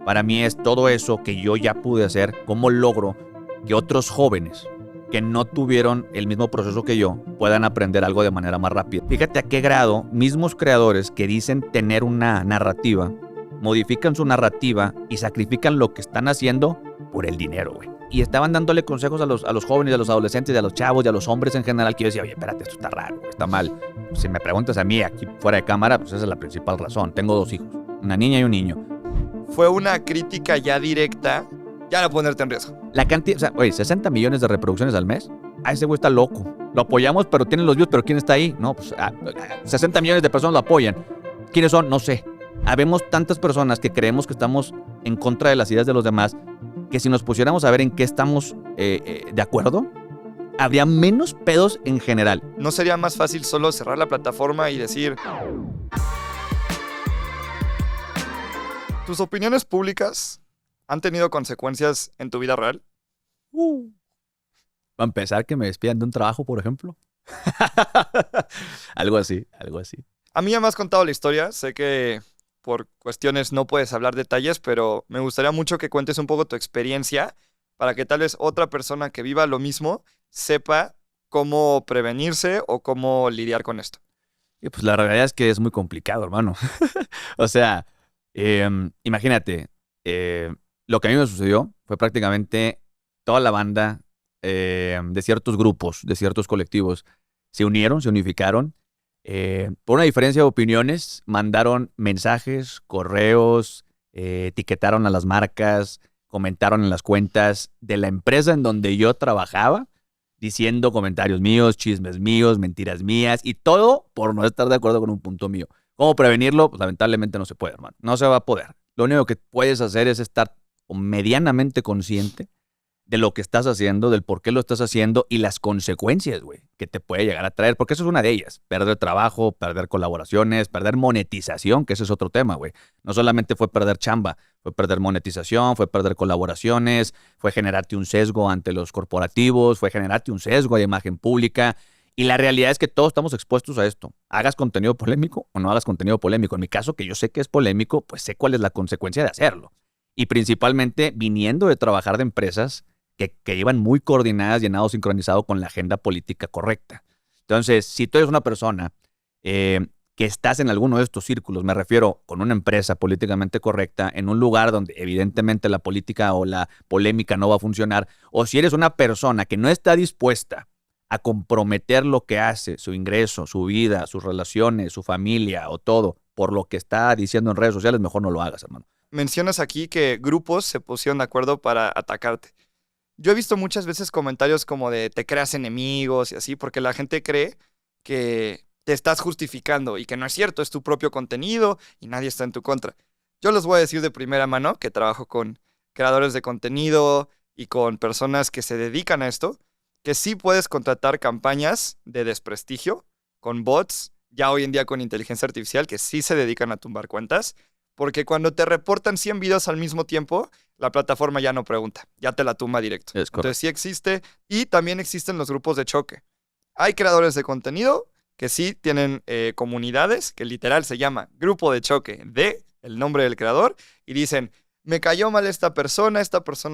para mí es todo eso que yo ya pude hacer, cómo logro que otros jóvenes que no tuvieron el mismo proceso que yo puedan aprender algo de manera más rápida. Fíjate a qué grado mismos creadores que dicen tener una narrativa, modifican su narrativa y sacrifican lo que están haciendo por el dinero, güey. Y estaban dándole consejos a los jóvenes, a los adolescentes, a los chavos y a los hombres en general, que yo decía, oye, espérate, esto está raro, está mal. Si me preguntas a mí aquí fuera de cámara, pues esa es la principal razón. Tengo 2 hijos, una niña y un niño. Fue una crítica ya directa, ya no ponerte en riesgo. La cantidad, o sea, oye, 60 millones de reproducciones al mes. Ese güey está loco. Lo apoyamos, pero tiene los views, pero ¿quién está ahí? No, pues 60 millones de personas lo apoyan. ¿Quiénes son? No sé. Habemos tantas personas que creemos que estamos en contra de las ideas de los demás, que si nos pusiéramos a ver en qué estamos de acuerdo, habría menos pedos en general. ¿No sería más fácil solo cerrar la plataforma y decir... ¿Tus opiniones públicas han tenido consecuencias en tu vida real? Va a empezar que me despidan de un trabajo, por ejemplo. Algo así, algo así. A mí ya me has contado la historia. Sé que por cuestiones no puedes hablar detalles, pero me gustaría mucho que cuentes un poco tu experiencia para que tal vez otra persona que viva lo mismo sepa cómo prevenirse o cómo lidiar con esto. Y pues la realidad es que es muy complicado, hermano. O sea, imagínate, lo que a mí me sucedió fue prácticamente toda la banda de ciertos grupos, de ciertos colectivos, se unieron, se unificaron. Por una diferencia de opiniones, mandaron mensajes, correos, etiquetaron a las marcas, comentaron en las cuentas de la empresa en donde yo trabajaba, diciendo comentarios míos, chismes míos, mentiras mías, y todo por no estar de acuerdo con un punto mío. ¿Cómo prevenirlo? Pues lamentablemente no se puede, hermano. No se va a poder. Lo único que puedes hacer es estar medianamente consciente de lo que estás haciendo, del por qué lo estás haciendo y las consecuencias, güey, que te puede llegar a traer, porque eso es una de ellas. Perder trabajo, perder colaboraciones, perder monetización, que ese es otro tema, güey. No solamente fue perder chamba, fue perder monetización, fue perder colaboraciones, fue generarte un sesgo ante los corporativos, fue generarte un sesgo de imagen pública. Y la realidad es que todos estamos expuestos a esto. Hagas contenido polémico o no hagas contenido polémico. En mi caso, que yo sé que es polémico, pues sé cuál es la consecuencia de hacerlo. Y principalmente viniendo de trabajar de empresas que iban muy coordinadas, llenado, sincronizado con la agenda política correcta. Entonces, si tú eres una persona que estás en alguno de estos círculos, me refiero con una empresa políticamente correcta, en un lugar donde evidentemente la política o la polémica no va a funcionar, o si eres una persona que no está dispuesta a comprometer lo que hace, su ingreso, su vida, sus relaciones, su familia o todo, por lo que está diciendo en redes sociales, mejor no lo hagas, hermano. Mencionas aquí que grupos se pusieron de acuerdo para atacarte. Yo he visto muchas veces comentarios como de te creas enemigos y así, porque la gente cree que te estás justificando y que no es cierto, es tu propio contenido y nadie está en tu contra. Yo les voy a decir de primera mano que trabajo con creadores de contenido y con personas que se dedican a esto, que sí puedes contratar campañas de desprestigio con bots, ya hoy en día con inteligencia artificial, que sí se dedican a tumbar cuentas, porque cuando te reportan 100 videos al mismo tiempo, la plataforma ya no pregunta, ya te la tumba directo. Entonces sí existe, y también existen los grupos de choque. Hay creadores de contenido que sí tienen comunidades, que literal se llama grupo de choque de el nombre del creador, y dicen, me cayó mal esta persona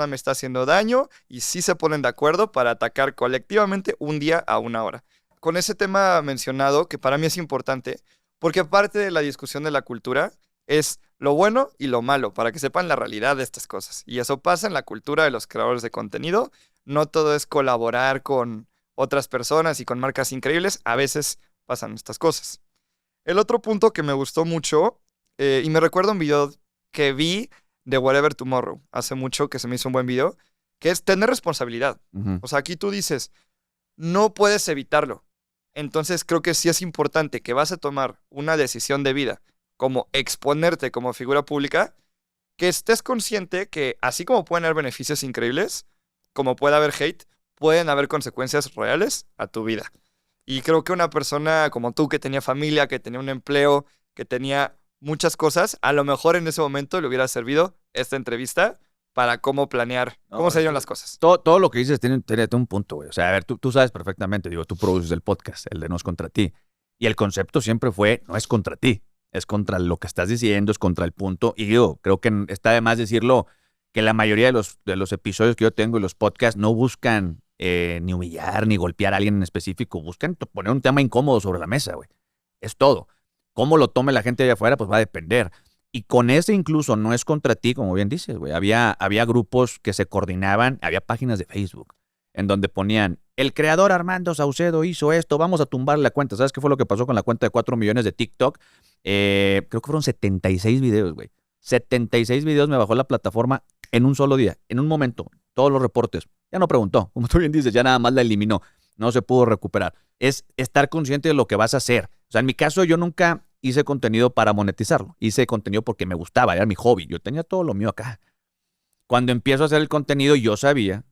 me está haciendo daño, y sí se ponen de acuerdo para atacar colectivamente un día a una hora. Con ese tema mencionado, que para mí es importante, porque parte de la discusión de la cultura es lo bueno y lo malo, para que sepan la realidad de estas cosas. Y eso pasa en la cultura de los creadores de contenido. No todo es colaborar con otras personas y con marcas increíbles. A veces pasan estas cosas. El otro punto que me gustó mucho, y me recuerda un video que vi de Whatever Tomorrow, hace mucho, que se me hizo un buen video, que es tener responsabilidad. O sea, aquí tú dices, no puedes evitarlo. Entonces creo que sí es importante que vas a tomar una decisión de vida, como exponerte como figura pública, que estés consciente que así como pueden haber beneficios increíbles, como puede haber hate, pueden haber consecuencias reales a tu vida. Y creo que una persona como tú, que tenía familia, que tenía un empleo, que tenía muchas cosas, a lo mejor en ese momento le hubiera servido esta entrevista para cómo planear, cómo se dieron las cosas. Todo lo que dices tiene un punto, güey. O sea, a ver, tú sabes perfectamente, digo, tú produces el podcast, el de No es contra ti. Y el concepto siempre fue, no es contra ti. es contra lo que estás diciendo, es contra el punto. Y yo creo que está de más decirlo que la mayoría de los episodios que yo tengo y los podcasts no buscan ni humillar ni golpear a alguien en específico, buscan poner un tema incómodo sobre la mesa, güey. Es todo. Cómo lo tome la gente allá afuera, pues va a depender. Y con ese incluso no es contra ti, como bien dices, güey. Había grupos que se coordinaban, había páginas de Facebook en donde ponían, el creador Armando Saucedo hizo esto, vamos a tumbar la cuenta. ¿Sabes qué fue lo que pasó con la cuenta de 4 millones de TikTok? Creo que fueron 76 videos, güey. 76 videos me bajó la plataforma en un solo día, en un momento, todos los reportes. Ya no preguntó, como tú bien dices, ya nada más la eliminó. No se pudo recuperar. Es estar consciente de lo que vas a hacer. O sea, en mi caso yo nunca hice contenido para monetizarlo. Hice contenido porque me gustaba, era mi hobby. Yo tenía todo lo mío acá. Cuando empiezo a hacer el contenido, yo sabía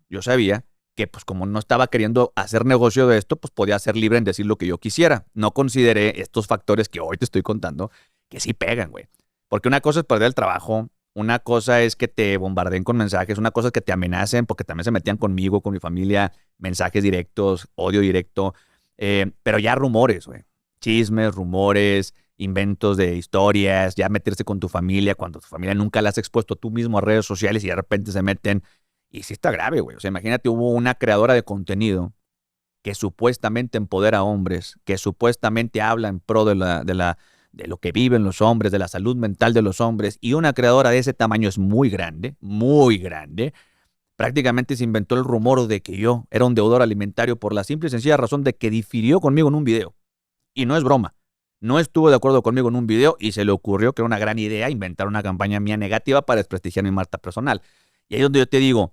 que pues como no estaba queriendo hacer negocio de esto, pues podía ser libre en decir lo que yo quisiera. No consideré estos factores que hoy te estoy contando que sí pegan, güey. Porque una cosa es perder el trabajo, una cosa es que te bombardeen con mensajes, una cosa es que te amenacen, porque también se metían conmigo, con mi familia, mensajes directos, odio directo, pero ya rumores, güey. Chismes, rumores, inventos de historias, ya meterse con tu familia cuando tu familia nunca la has expuesto tú mismo a redes sociales y de repente se meten. Y sí está grave, güey. O sea, imagínate, hubo una creadora de contenido que supuestamente empodera a hombres, que supuestamente habla en pro de lo que viven los hombres, de la salud mental de los hombres, y una creadora de ese tamaño es muy grande, muy grande. Prácticamente se inventó el rumor de que yo era un deudor alimentario por la simple y sencilla razón de que difirió conmigo en un video. Y no es broma. No estuvo de acuerdo conmigo en un video y se le ocurrió que era una gran idea inventar una campaña mía negativa para desprestigiar mi marca personal. Y ahí es donde yo te digo,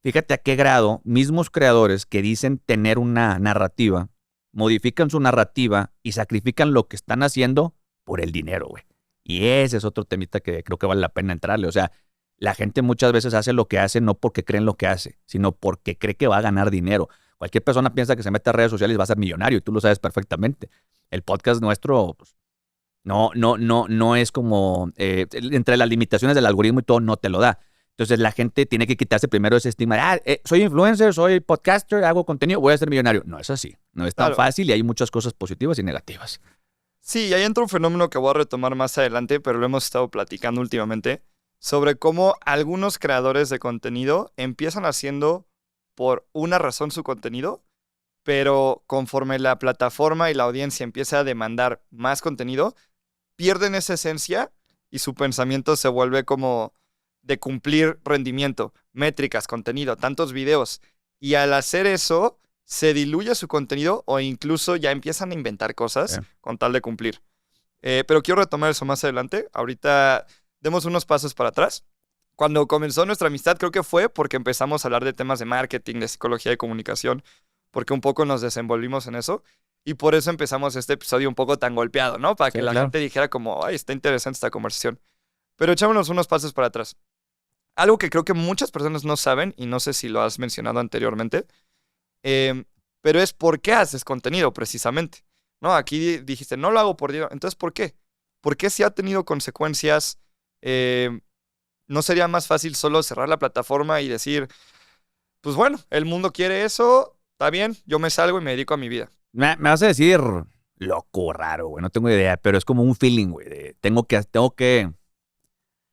fíjate a qué grado mismos creadores que dicen tener una narrativa, modifican su narrativa y sacrifican lo que están haciendo por el dinero, güey. Y ese es otro temita que creo que vale la pena entrarle. O sea, la gente muchas veces hace lo que hace no porque cree en lo que hace, sino porque cree que va a ganar dinero. Cualquier persona piensa que se mete a redes sociales y va a ser millonario y tú lo sabes perfectamente. El podcast nuestro, pues, no es como, entre las limitaciones del algoritmo y todo, no te lo da. Entonces la gente tiene que quitarse primero ese estigma de, soy influencer, soy podcaster, hago contenido, voy a ser millonario. No es así, no es tan Claro. fácil y hay muchas cosas positivas y negativas. Sí, y ahí entra un fenómeno que voy a retomar más adelante, pero lo hemos estado platicando últimamente, sobre cómo algunos creadores de contenido empiezan haciendo por una razón su contenido, pero conforme la plataforma y la audiencia empieza a demandar más contenido, pierden esa esencia y su pensamiento se vuelve como de cumplir rendimiento, métricas, contenido, tantos videos. Y al hacer eso, se diluye su contenido o incluso ya empiezan a inventar cosas con tal de cumplir. Pero quiero retomar eso más adelante. Ahorita demos unos pasos para atrás. Cuando comenzó nuestra amistad, creo que fue porque empezamos a hablar de temas de marketing, de psicología y comunicación, porque un poco nos desenvolvimos en eso. Y por eso empezamos este episodio un poco tan golpeado, ¿no? Para que la gente dijera como, ay, está interesante esta conversación. Pero echámonos unos pasos para atrás. Algo que creo que muchas personas no saben, y no sé si lo has mencionado anteriormente, pero es por qué haces contenido, precisamente. ¿No? Aquí dijiste, no lo hago por dinero. Entonces, ¿por qué? ¿Por qué si ha tenido consecuencias? ¿No sería más fácil solo cerrar la plataforma y decir, pues bueno, el mundo quiere eso, está bien, yo me salgo y me dedico a mi vida? Me vas a decir loco, raro, güey, no tengo idea, pero es como un feeling, güey, tengo que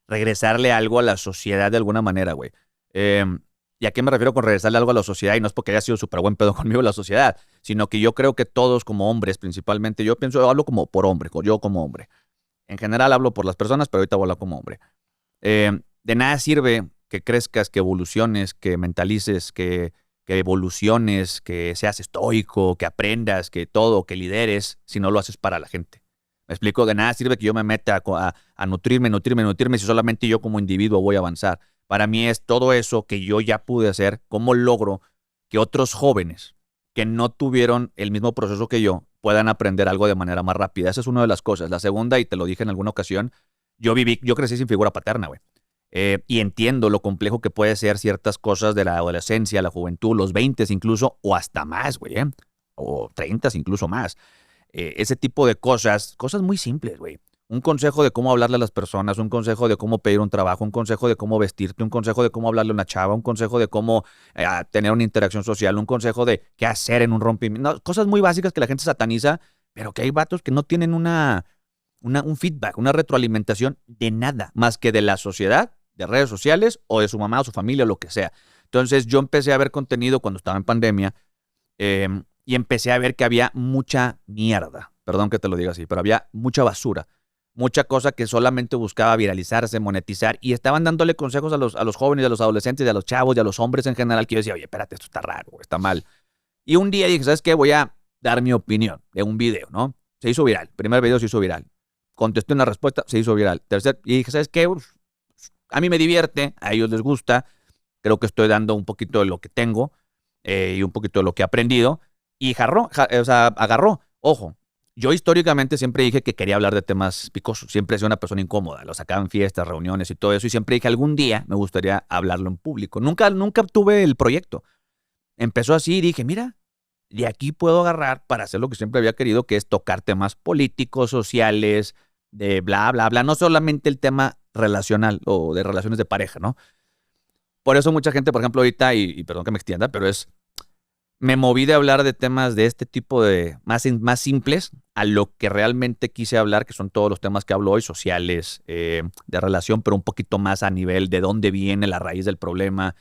regresarle algo a la sociedad de alguna manera, güey. ¿Y a qué me refiero con regresarle algo a la sociedad? Y no es porque haya sido súper buen pedo conmigo la sociedad, sino que yo creo que todos como hombres, principalmente, yo hablo como por hombre, yo como hombre. En general hablo por las personas, pero ahorita voy a hablar como hombre. De nada sirve que crezcas, que evoluciones, que mentalices, que evoluciones, que seas estoico, que aprendas, que todo, que lideres, si no lo haces para la gente. ¿Me explico? De nada sirve que yo me meta a nutrirme, si solamente yo como individuo voy a avanzar. Para mí es todo eso que yo ya pude hacer, cómo logro que otros jóvenes que no tuvieron el mismo proceso que yo puedan aprender algo de manera más rápida. Esa es una de las cosas. La segunda, y te lo dije en alguna ocasión, yo crecí sin figura paterna, güey. Y entiendo lo complejo que puede ser ciertas cosas de la adolescencia, la juventud, los 20 incluso, o hasta más, güey, o 30 incluso más. Ese tipo de cosas muy simples, güey. Un consejo de cómo hablarle a las personas, un consejo de cómo pedir un trabajo, un consejo de cómo vestirte, un consejo de cómo hablarle a una chava, un consejo de cómo tener una interacción social, un consejo de qué hacer en un rompimiento. No, cosas muy básicas que la gente sataniza, pero que hay vatos que no tienen una un feedback, una retroalimentación de nada, más que de la sociedad, de redes sociales o de su mamá o su familia o lo que sea. Entonces yo empecé a ver contenido cuando estaba en pandemia y empecé a ver que había mucha mierda. Perdón que te lo diga así, pero había mucha basura. Mucha cosa que solamente buscaba viralizarse, monetizar, y estaban dándole consejos a los jóvenes, a los adolescentes, a los chavos y a los hombres en general, que yo decía, oye, espérate, esto está raro, está mal. Y un día dije, ¿sabes qué? Voy a dar mi opinión de un video, ¿no? Se hizo viral. Primer video se hizo viral. Contesté una respuesta, se hizo viral. Tercer, y dije, ¿sabes qué? Uf, a mí me divierte, a ellos les gusta. Creo que estoy dando un poquito de lo que tengo y un poquito de lo que he aprendido. Y agarró. Ojo, yo históricamente siempre dije que quería hablar de temas picosos. Siempre he sido una persona incómoda. Lo sacaba en fiestas, reuniones y todo eso. Y siempre dije, algún día me gustaría hablarlo en público. Nunca tuve el proyecto. Empezó así y dije, mira, de aquí puedo agarrar para hacer lo que siempre había querido, que es tocar temas políticos, sociales, de bla, bla, bla. No solamente el tema relacional o de relaciones de pareja, ¿no? Por eso mucha gente, por ejemplo, ahorita, y perdón que me extienda, pero me moví de hablar de temas de este tipo de más simples a lo que realmente quise hablar, que son todos los temas que hablo hoy, sociales, de relación, pero un poquito más a nivel de dónde viene la raíz del problema,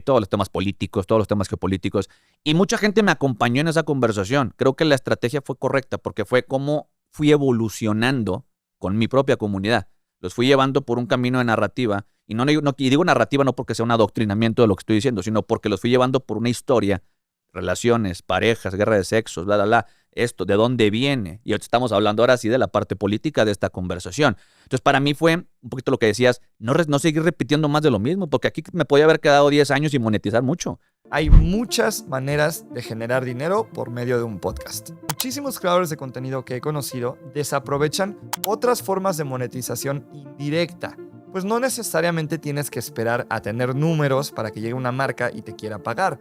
todos los temas políticos, todos los temas geopolíticos. Y mucha gente me acompañó en esa conversación. Creo que la estrategia fue correcta porque fue como fui evolucionando con mi propia comunidad. Los fui llevando por un camino de narrativa. Y digo narrativa no porque sea un adoctrinamiento de lo que estoy diciendo, sino porque los fui llevando por una historia, relaciones, parejas, guerra de sexos, bla, bla, bla. Esto, ¿de dónde viene? Y ahora estamos hablando ahora sí de la parte política de esta conversación. Entonces, para mí fue un poquito lo que decías, no seguir repitiendo más de lo mismo, porque aquí me podía haber quedado 10 años y monetizar mucho. Hay muchas maneras de generar dinero por medio de un podcast. Muchísimos creadores de contenido que he conocido desaprovechan otras formas de monetización indirecta, pues no necesariamente tienes que esperar a tener números para que llegue una marca y te quiera pagar.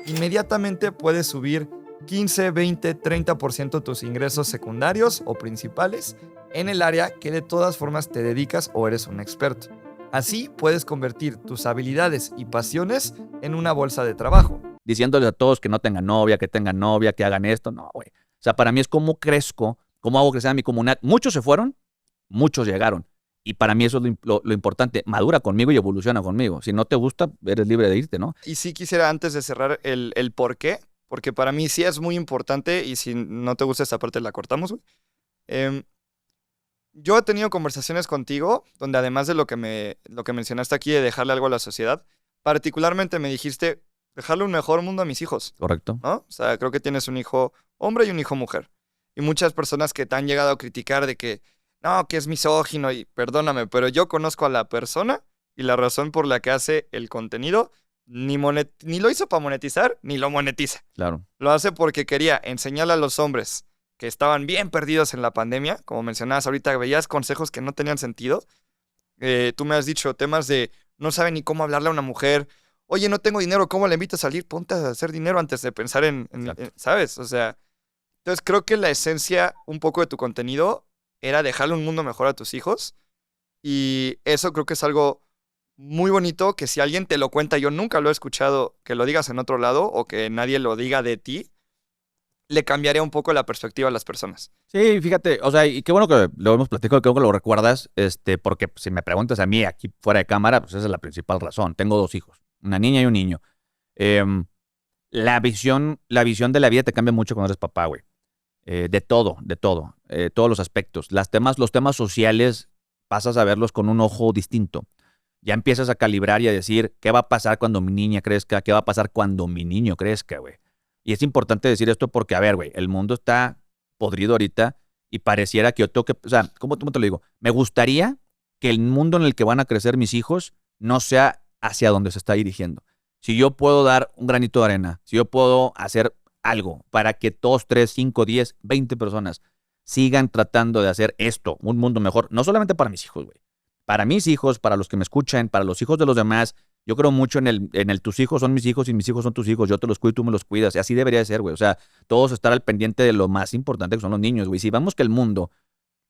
Inmediatamente puedes subir 15, 20, 30% tus ingresos secundarios o principales en el área que de todas formas te dedicas o eres un experto. Así puedes convertir tus habilidades y pasiones en una bolsa de trabajo. Diciéndoles a todos que no tengan novia, que hagan esto. No, güey. O sea, para mí es cómo crezco, cómo hago crecer a mi comunidad. Muchos se fueron, muchos llegaron. Y para mí eso es lo importante. Madura conmigo y evoluciona conmigo. Si no te gusta, eres libre de irte, ¿no? Y sí quisiera, antes de cerrar, el por qué. Porque para mí sí es muy importante. Y si no te gusta esta parte, la cortamos, güey. Yo he tenido conversaciones contigo donde además de lo que mencionaste aquí de dejarle algo a la sociedad, particularmente me dijiste dejarle un mejor mundo a mis hijos. Correcto. ¿No? O sea, creo que tienes un hijo hombre y un hijo mujer. Y muchas personas que te han llegado a criticar de que no, que es misógino y perdóname, pero yo conozco a la persona y la razón por la que hace el contenido ni lo hizo para monetizar, ni lo monetiza. Claro. Lo hace porque quería enseñarle a los hombres que estaban bien perdidos en la pandemia. Como mencionabas ahorita, veías consejos que no tenían sentido. Tú me has dicho temas de no saben ni cómo hablarle a una mujer. Oye, no tengo dinero, ¿cómo le invito a salir? Ponte a hacer dinero antes de pensar en ¿sabes? O sea, entonces creo que la esencia un poco de tu contenido era dejarle un mundo mejor a tus hijos. Y eso creo que es algo muy bonito que si alguien te lo cuenta, yo nunca lo he escuchado, que lo digas en otro lado o que nadie lo diga de ti, le cambiaría un poco la perspectiva a las personas. Sí, fíjate, o sea, y qué bueno que lo hemos platicado, qué bueno que lo recuerdas, porque si me preguntas a mí aquí fuera de cámara, pues esa es la principal razón. Tengo 2 hijos, una niña y un niño. La visión de la vida te cambia mucho cuando eres papá, güey. De todo, todos los aspectos. Los temas sociales pasas a verlos con un ojo distinto. Ya empiezas a calibrar y a decir, ¿qué va a pasar cuando mi niña crezca? ¿Qué va a pasar cuando mi niño crezca, güey? Y es importante decir esto porque, a ver, güey, el mundo está podrido ahorita y pareciera que yo tengo que, o sea, ¿cómo te lo digo? Me gustaría que el mundo en el que van a crecer mis hijos no sea hacia donde se está dirigiendo. Si yo puedo dar un granito de arena, si yo puedo hacer algo para que 2, 3, 5, 10, 20 personas sigan tratando de hacer esto, un mundo mejor, no solamente para mis hijos, güey. Para mis hijos, para los que me escuchan, para los hijos de los demás. Yo creo mucho en el tus hijos son mis hijos y mis hijos son tus hijos. Yo te los cuido y tú me los cuidas. Y así debería de ser, güey. O sea, todos estar al pendiente de lo más importante que son los niños, güey. Si vemos que el mundo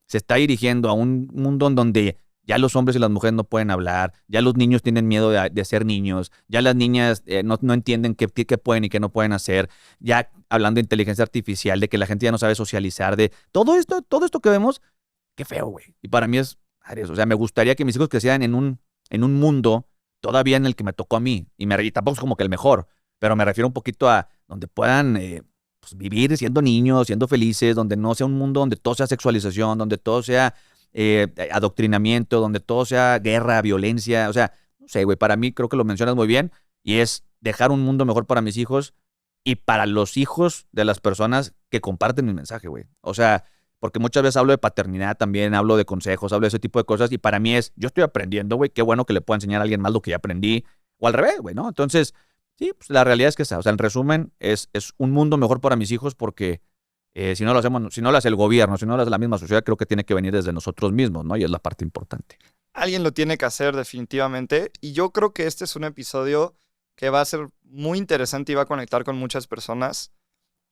se está dirigiendo a un mundo en donde ya los hombres y las mujeres no pueden hablar, ya los niños tienen miedo de ser niños, ya las niñas no entienden qué pueden y qué no pueden hacer, ya hablando de inteligencia artificial, de que la gente ya no sabe socializar, de todo esto que vemos, qué feo, güey. Y para mí es, Aries, o sea, me gustaría que mis hijos crecieran en un mundo todavía en el que me tocó a mí. Y tampoco es como que el mejor, pero me refiero un poquito a donde puedan pues, vivir siendo niños, siendo felices, donde no sea un mundo donde todo sea sexualización, donde todo sea adoctrinamiento, donde todo sea guerra, violencia. O sea, no sé, güey, para mí creo que lo mencionas muy bien y es dejar un mundo mejor para mis hijos y para los hijos de las personas que comparten mi mensaje, güey. O sea, porque muchas veces hablo de paternidad también, hablo de consejos, hablo de ese tipo de cosas y para mí es, yo estoy aprendiendo, güey, qué bueno que le pueda enseñar a alguien más lo que ya aprendí o al revés, güey, ¿no? Entonces, sí, pues la realidad es que esa, o sea, en resumen, es un mundo mejor para mis hijos porque si no lo hacemos, si no lo hace el gobierno, si no lo hace la misma sociedad, creo que tiene que venir desde nosotros mismos, ¿no? Y es la parte importante. Alguien lo tiene que hacer definitivamente. Y yo creo que este es un episodio que va a ser muy interesante y va a conectar con muchas personas.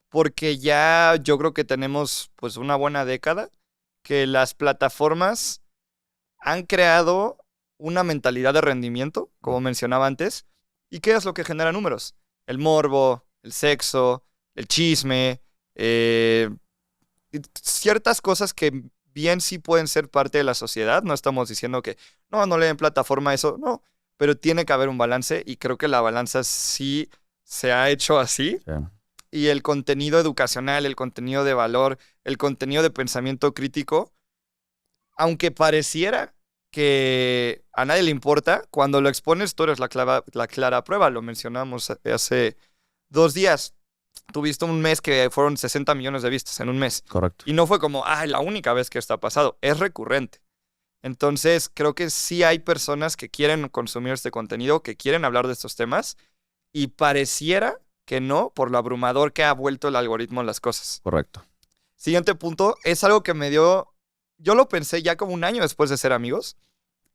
Porque ya yo creo que tenemos pues una buena década que las plataformas han creado una mentalidad de rendimiento, como mencionaba antes. ¿Y qué es lo que genera números? El morbo, el sexo, el chisme, ciertas cosas que bien sí pueden ser parte de la sociedad. No estamos diciendo que no le den plataforma a eso, no, pero tiene que haber un balance y creo que la balanza sí se ha hecho así. Sí. Y el contenido educacional, el contenido de valor, el contenido de pensamiento crítico, aunque pareciera que a nadie le importa, cuando lo expones tú eres la clara prueba. Lo mencionamos hace 2 días. Tuviste un mes que fueron 60 millones de vistas en un mes. Correcto. Y no fue como, la única vez que esto ha pasado. Es recurrente. Entonces, creo que sí hay personas que quieren consumir este contenido, que quieren hablar de estos temas, y pareciera que no, por lo abrumador que ha vuelto el algoritmo en las cosas. Correcto. Siguiente punto, es algo que me dio, yo lo pensé ya como un año después de ser amigos.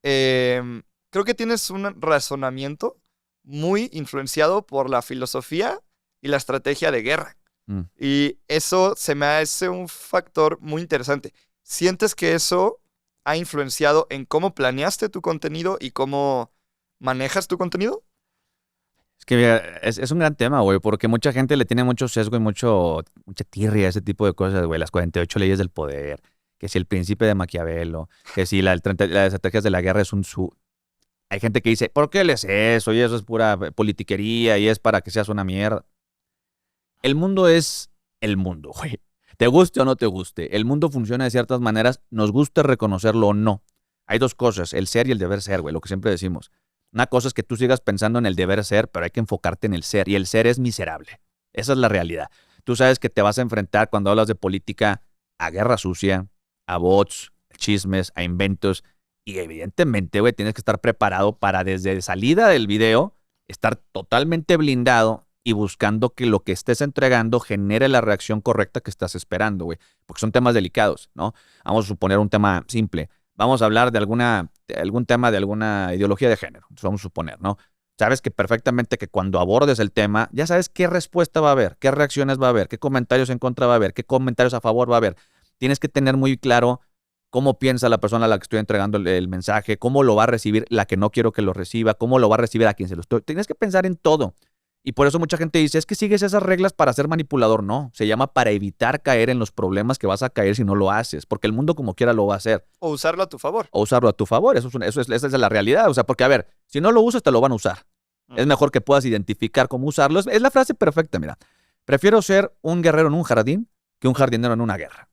Creo que tienes un razonamiento muy influenciado por la filosofía y la estrategia de guerra. Mm. Y eso se me hace un factor muy interesante. ¿Sientes que eso ha influenciado en cómo planeaste tu contenido y cómo manejas tu contenido? Es que mira, es un gran tema, güey, porque mucha gente le tiene mucho sesgo y mucha tirria a ese tipo de cosas, güey. Las 48 leyes del poder, que si el príncipe de Maquiavelo, que si las estrategias de la guerra es Hay gente que dice, ¿por qué lees eso? Y eso es pura politiquería y es para que seas una mierda. El mundo es el mundo, güey. Te guste o no te guste. El mundo funciona de ciertas maneras, nos gusta reconocerlo o no. Hay dos cosas, el ser y el deber ser, güey, lo que siempre decimos. Una cosa es que tú sigas pensando en el deber ser, pero hay que enfocarte en el ser. Y el ser es miserable. Esa es la realidad. Tú sabes que te vas a enfrentar cuando hablas de política a guerra sucia, a bots, a chismes, a inventos. Y evidentemente, güey, tienes que estar preparado para desde salida del video estar totalmente blindado y buscando que lo que estés entregando genere la reacción correcta que estás esperando, güey. Porque son temas delicados, ¿no? Vamos a suponer un tema simple. Vamos a hablar de algún tema de alguna ideología de género. Entonces vamos a suponer, ¿no? Sabes que perfectamente que cuando abordes el tema, ya sabes qué respuesta va a haber, qué reacciones va a haber, qué comentarios en contra va a haber, qué comentarios a favor va a haber. Tienes que tener muy claro cómo piensa la persona a la que estoy entregando el mensaje, cómo lo va a recibir la que no quiero que lo reciba, cómo lo va a recibir a quien se lo estoy. Tienes que pensar en todo. Y por eso mucha gente dice, es que sigues esas reglas para ser manipulador. No, se llama para evitar caer en los problemas que vas a caer si no lo haces, porque el mundo como quiera lo va a hacer. O usarlo a tu favor. O usarlo a tu favor, esa es la realidad. O sea, porque a ver, si no lo usas, te lo van a usar. Es mejor que puedas identificar cómo usarlo. Es la frase perfecta, mira. Prefiero ser un guerrero en un jardín que un jardinero en una guerra.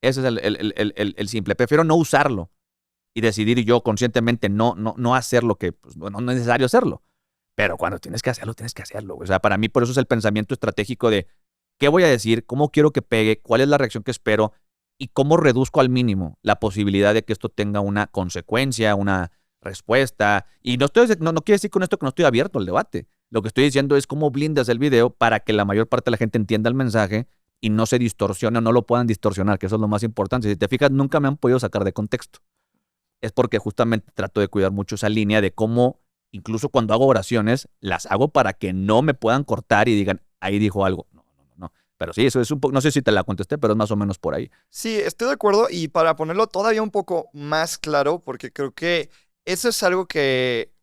Ese es el simple. Prefiero no usarlo y decidir yo conscientemente no hacer lo que pues, no es necesario hacerlo. Pero cuando tienes que hacerlo, tienes que hacerlo. O sea, para mí por eso es el pensamiento estratégico de qué voy a decir, cómo quiero que pegue, cuál es la reacción que espero y cómo reduzco al mínimo la posibilidad de que esto tenga una consecuencia, una respuesta. Y no quiere decir con esto que no estoy abierto al debate. Lo que estoy diciendo es cómo blindas el video para que la mayor parte de la gente entienda el mensaje y no se distorsione o no lo puedan distorsionar, que eso es lo más importante. Si te fijas, nunca me han podido sacar de contexto. Es porque justamente trato de cuidar mucho esa línea de cómo, incluso cuando hago oraciones, las hago para que no me puedan cortar y digan, ahí dijo algo. No. Pero sí, eso es un poco, no sé si te la contesté, pero es más o menos por ahí. Sí, estoy de acuerdo y para ponerlo todavía un poco más claro, porque creo que eso es algo que,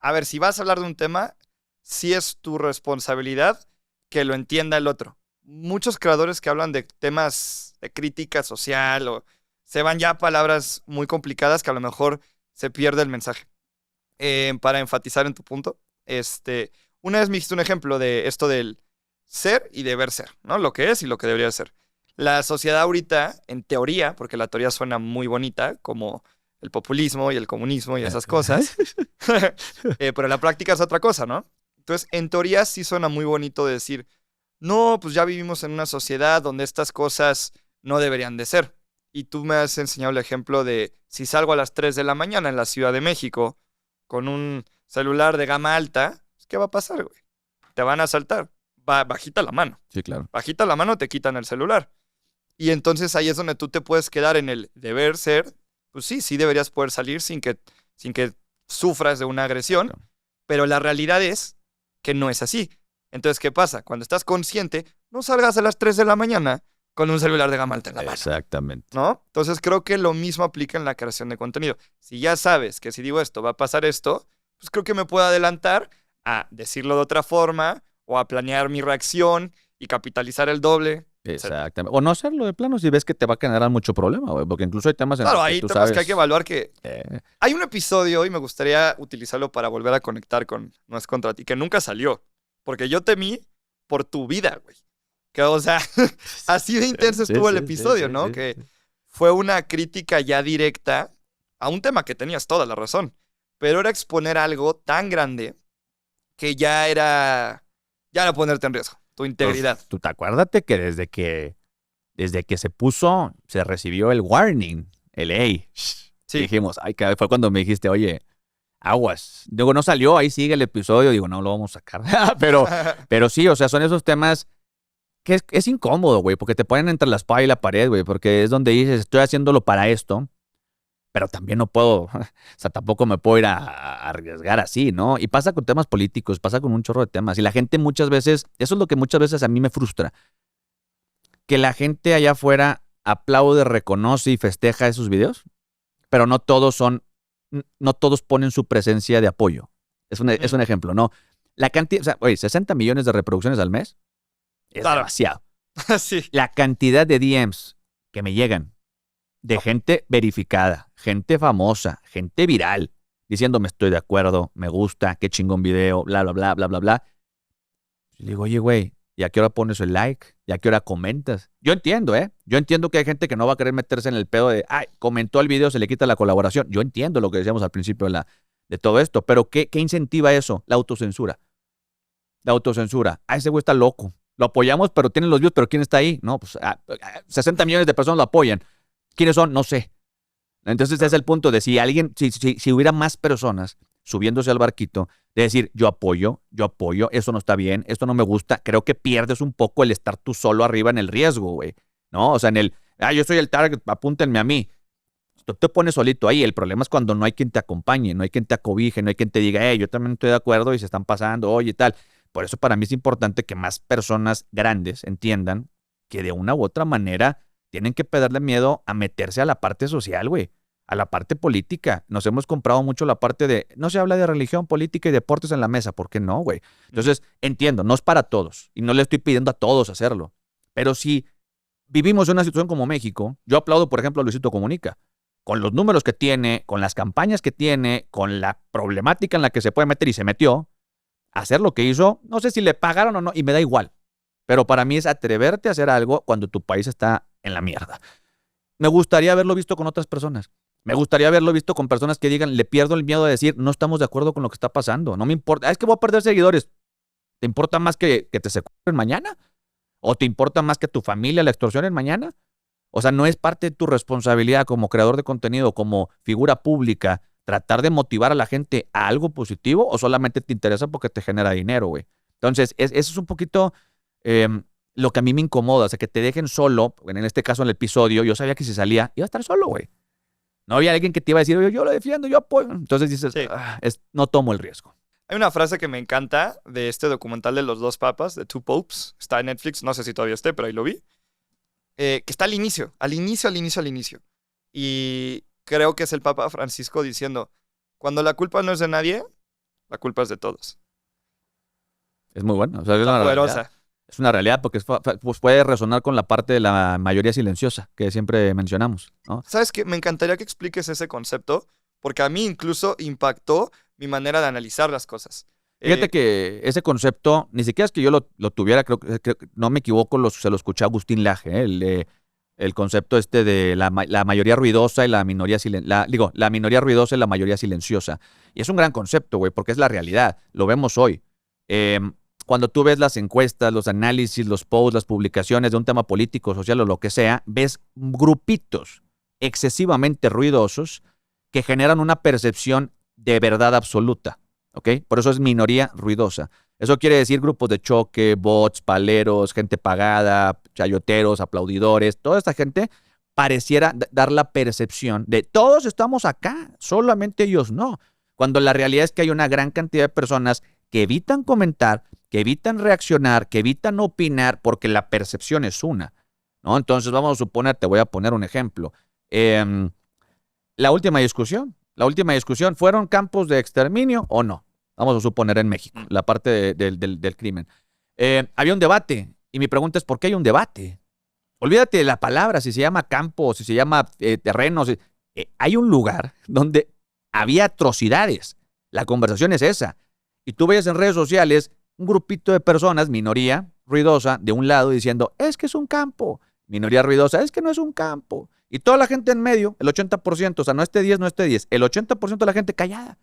a ver, si vas a hablar de un tema, sí es tu responsabilidad que lo entienda el otro. Muchos creadores que hablan de temas de crítica social o se van ya a palabras muy complicadas que a lo mejor se pierde el mensaje. Para enfatizar en tu punto, una vez me dijiste un ejemplo de esto del ser y deber ser, ¿no? Lo que es y lo que debería ser. La sociedad ahorita, en teoría, porque la teoría suena muy bonita, como el populismo y el comunismo y esas cosas, pero en la práctica es otra cosa, ¿no? Entonces, en teoría sí suena muy bonito decir, no, pues ya vivimos en una sociedad donde estas cosas no deberían de ser. Y tú me has enseñado el ejemplo de si salgo a las 3 de la mañana en la Ciudad de México con un celular de gama alta, pues, ¿qué va a pasar, güey? Te van a asaltar. Bajita la mano. Sí, claro. Bajita la mano, te quitan el celular. Y entonces ahí es donde tú te puedes quedar en el deber ser. Pues sí deberías poder salir sin que sufras de una agresión, Claro. pero la realidad es que no es así. Entonces, ¿qué pasa? Cuando estás consciente, no salgas a las 3 de la mañana con un celular de gama alta en la mano, Exactamente. ¿no? Entonces, creo que lo mismo aplica en la creación de contenido. Si ya sabes que si digo esto va a pasar esto, pues creo que me puedo adelantar a decirlo de otra forma o a planear mi reacción y capitalizar el doble. Exactamente. O no hacerlo de plano si ves que te va a generar mucho problema, güey. Porque incluso hay temas en Claro, los que hay tú temas sabes. que hay que evaluar que eh, hay un episodio y me gustaría utilizarlo para volver a conectar con No es contra ti, que nunca salió. Porque yo temí por tu vida, güey. Que, o sea, así de intenso estuvo el episodio, ¿no? Que fue una crítica ya directa a un tema que tenías toda la razón. Pero era exponer algo tan grande que ya era ponerte en riesgo, tu integridad. Tú te acuérdate que desde que se recibió el warning, el hey. Sí. Dijimos, ay, que fue cuando me dijiste, oye, aguas. Digo, no salió, ahí sigue el episodio. Digo, no lo vamos a sacar. pero sí, o sea, son esos temas que es incómodo, güey, porque te ponen entre la espada y la pared, güey, porque es donde dices, estoy haciéndolo para esto, pero también no puedo, o sea, tampoco me puedo ir a arriesgar así, ¿no? Y pasa con temas políticos, pasa con un chorro de temas. Y la gente muchas veces, eso es lo que muchas veces a mí me frustra, que la gente allá afuera aplaude, reconoce y festeja esos videos, pero no todos ponen su presencia de apoyo. Es un ejemplo, ¿no? La cantidad, o sea, oye, 60 millones de reproducciones al mes es Claro. demasiado. Sí. La cantidad de DMs que me llegan de gente verificada, gente famosa, gente viral, diciéndome estoy de acuerdo, me gusta, qué chingón video, bla, bla, bla, bla, bla, bla. Le digo, oye, güey, ¿y a qué hora pones el like? ¿Y a qué hora comentas? Yo entiendo, ¿eh? Yo entiendo que hay gente que no va a querer meterse en el pedo de, ay, comentó el video, se le quita la colaboración. Yo entiendo lo que decíamos al principio de todo esto, pero ¿qué incentiva eso? La autocensura. La autocensura. Ah, ese güey está loco. Lo apoyamos, pero tienen los views, pero ¿quién está ahí? No, pues 60 millones de personas lo apoyan. ¿Quiénes son? No sé. Entonces ese es el punto de si hubiera más personas subiéndose al barquito, de decir, yo apoyo, eso no está bien, esto no me gusta, creo que pierdes un poco el estar tú solo arriba en el riesgo, güey. ¿No? O sea, yo soy el target, apúntenme a mí. Tú te pones solito ahí. El problema es cuando no hay quien te acompañe, no hay quien te acobije, no hay quien te diga, yo también estoy de acuerdo y se están pasando, oye, y tal. Por eso para mí es importante que más personas grandes entiendan que de una u otra manera tienen que perderle miedo a meterse a la parte social, güey, a la parte política. Nos hemos comprado mucho la parte de, no se habla de religión, política y deportes en la mesa. ¿Por qué no, güey? Entonces, entiendo, no es para todos y no le estoy pidiendo a todos hacerlo. Pero si vivimos en una situación como México, yo aplaudo, por ejemplo, a Luisito Comunica. Con los números que tiene, con las campañas que tiene, con la problemática en la que se puede meter y se metió, hacer lo que hizo, no sé si le pagaron o no, y me da igual. Pero para mí es atreverte a hacer algo cuando tu país está en la mierda. Me gustaría haberlo visto con otras personas. Me gustaría haberlo visto con personas que digan, le pierdo el miedo de decir, no estamos de acuerdo con lo que está pasando. No me importa. Es que voy a perder seguidores. ¿Te importa más que te secuestren mañana? ¿O te importa más que tu familia la extorsionen mañana? O sea, no es parte de tu responsabilidad como creador de contenido, como figura pública, tratar de motivar a la gente a algo positivo o solamente te interesa porque te genera dinero, güey. Entonces, eso es un poquito lo que a mí me incomoda. O sea, que te dejen solo, en este caso en el episodio, yo sabía que si salía iba a estar solo, güey. No había alguien que te iba a decir, oye, yo lo defiendo, yo apoyo. Entonces dices, Sí. No tomo el riesgo. Hay una frase que me encanta de este documental de los dos papas, de Two Popes. Está en Netflix, no sé si todavía esté, pero ahí lo vi. Que está al inicio. Y creo que es el Papa Francisco diciendo, cuando la culpa no es de nadie, la culpa es de todos. Es muy bueno. O sea, es Está una poderosa. realidad. Es una realidad porque pues puede resonar con la parte de la mayoría silenciosa que siempre mencionamos, ¿no? ¿Sabes qué? Me encantaría que expliques ese concepto, porque a mí incluso impactó mi manera de analizar las cosas. Fíjate Eh, que ese concepto, ni siquiera es que yo lo tuviera, creo que no me equivoco, se lo escuché a Agustín Laje, el concepto este de la mayoría ruidosa y la minoría la minoría ruidosa y la mayoría silenciosa. Y es un gran concepto, güey, porque es la realidad, lo vemos hoy. Em, Cuando tú ves las encuestas, los análisis, los posts, las publicaciones de un tema político, social o lo que sea, ves grupitos excesivamente ruidosos que generan una percepción de verdad absoluta. ¿Ok? Por eso es minoría ruidosa. Eso quiere decir grupos de choque, bots, paleros, gente pagada, chayoteros, aplaudidores, toda esta gente pareciera dar la percepción de todos estamos acá, solamente ellos no. Cuando la realidad es que hay una gran cantidad de personas que evitan comentar, que evitan reaccionar, que evitan opinar, porque la percepción es una, ¿no? Entonces vamos a suponer, te voy a poner un ejemplo. Eh, la última discusión, ¿fueron campos de exterminio o no? Vamos a suponer en México, mm, la parte del crimen. Había un debate y mi pregunta es, ¿por qué hay un debate? Olvídate de la palabra, si se llama campo, si se llama terreno. Hay un lugar donde había atrocidades. La conversación es esa. Y tú ves en redes sociales un grupito de personas, minoría ruidosa, de un lado diciendo, es que es un campo. Minoría ruidosa, es que no es un campo. Y toda la gente en medio, el 80%, o sea, no este 10, no este 10, el 80% de la gente callada.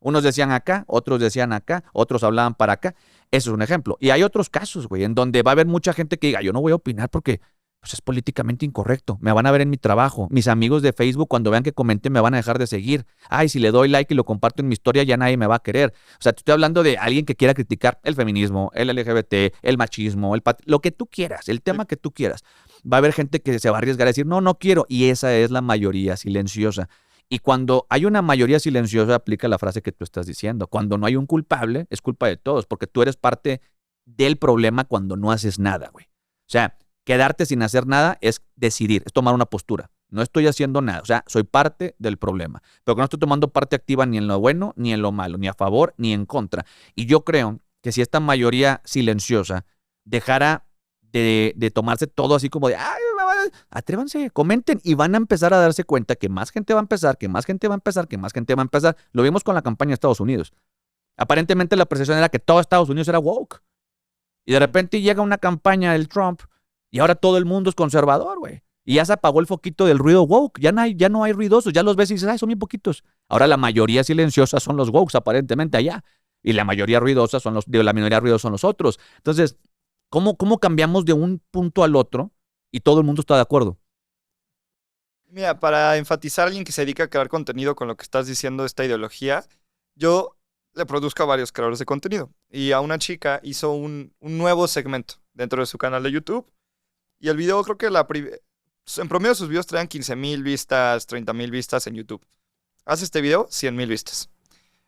Unos decían acá, otros decían acá, otros hablaban para acá. Eso es un ejemplo. Y hay otros casos, güey, en donde va a haber mucha gente que diga, yo no voy a opinar porque pues, es políticamente incorrecto. Me van a ver en mi trabajo. Mis amigos de Facebook, cuando vean que comenté, me van a dejar de seguir. Ay, si le doy like y lo comparto en mi historia, ya nadie me va a querer. O sea, te estoy hablando de alguien que quiera criticar el feminismo, el LGBT, el machismo, lo que tú quieras, el sí. tema que tú quieras. Va a haber gente que se va a arriesgar a decir, no, no quiero. Y esa es la mayoría silenciosa. Y cuando hay una mayoría silenciosa, aplica la frase que tú estás diciendo. Cuando no hay un culpable, es culpa de todos, porque tú eres parte del problema cuando no haces nada, güey. O sea, quedarte sin hacer nada es decidir, es tomar una postura. No estoy haciendo nada, o sea, soy parte del problema, pero que no estoy tomando parte activa ni en lo bueno ni en lo malo, ni a favor ni en contra. Y yo creo que si esta mayoría silenciosa dejara de tomarse todo así como de, ay, atrévanse, comenten y van a empezar a darse cuenta que más gente va a empezar, que más gente va a empezar, que más gente va a empezar. Lo vimos con la campaña de Estados Unidos. Aparentemente la percepción era que todo Estados Unidos era woke. Y de repente llega una campaña del Trump y ahora todo el mundo es conservador, güey. Y ya se apagó el foquito del ruido woke. Ya no hay ruidosos. Ya los ves y dices, ay, son bien poquitos. Ahora la mayoría silenciosa son los wokes, aparentemente allá. Y la mayoría ruidosa son la minoría ruidosa son los otros. Entonces, ¿cómo cambiamos de un punto al otro y todo el mundo está de acuerdo? Mira, para enfatizar a alguien que se dedica a crear contenido con lo que estás diciendo de esta ideología, yo le produzco a varios creadores de contenido. Y a una chica hizo un nuevo segmento dentro de su canal de YouTube. Y el video creo que en promedio sus videos traían 15,000 vistas, 30,000 vistas en YouTube. Hace este video, 100,000 vistas.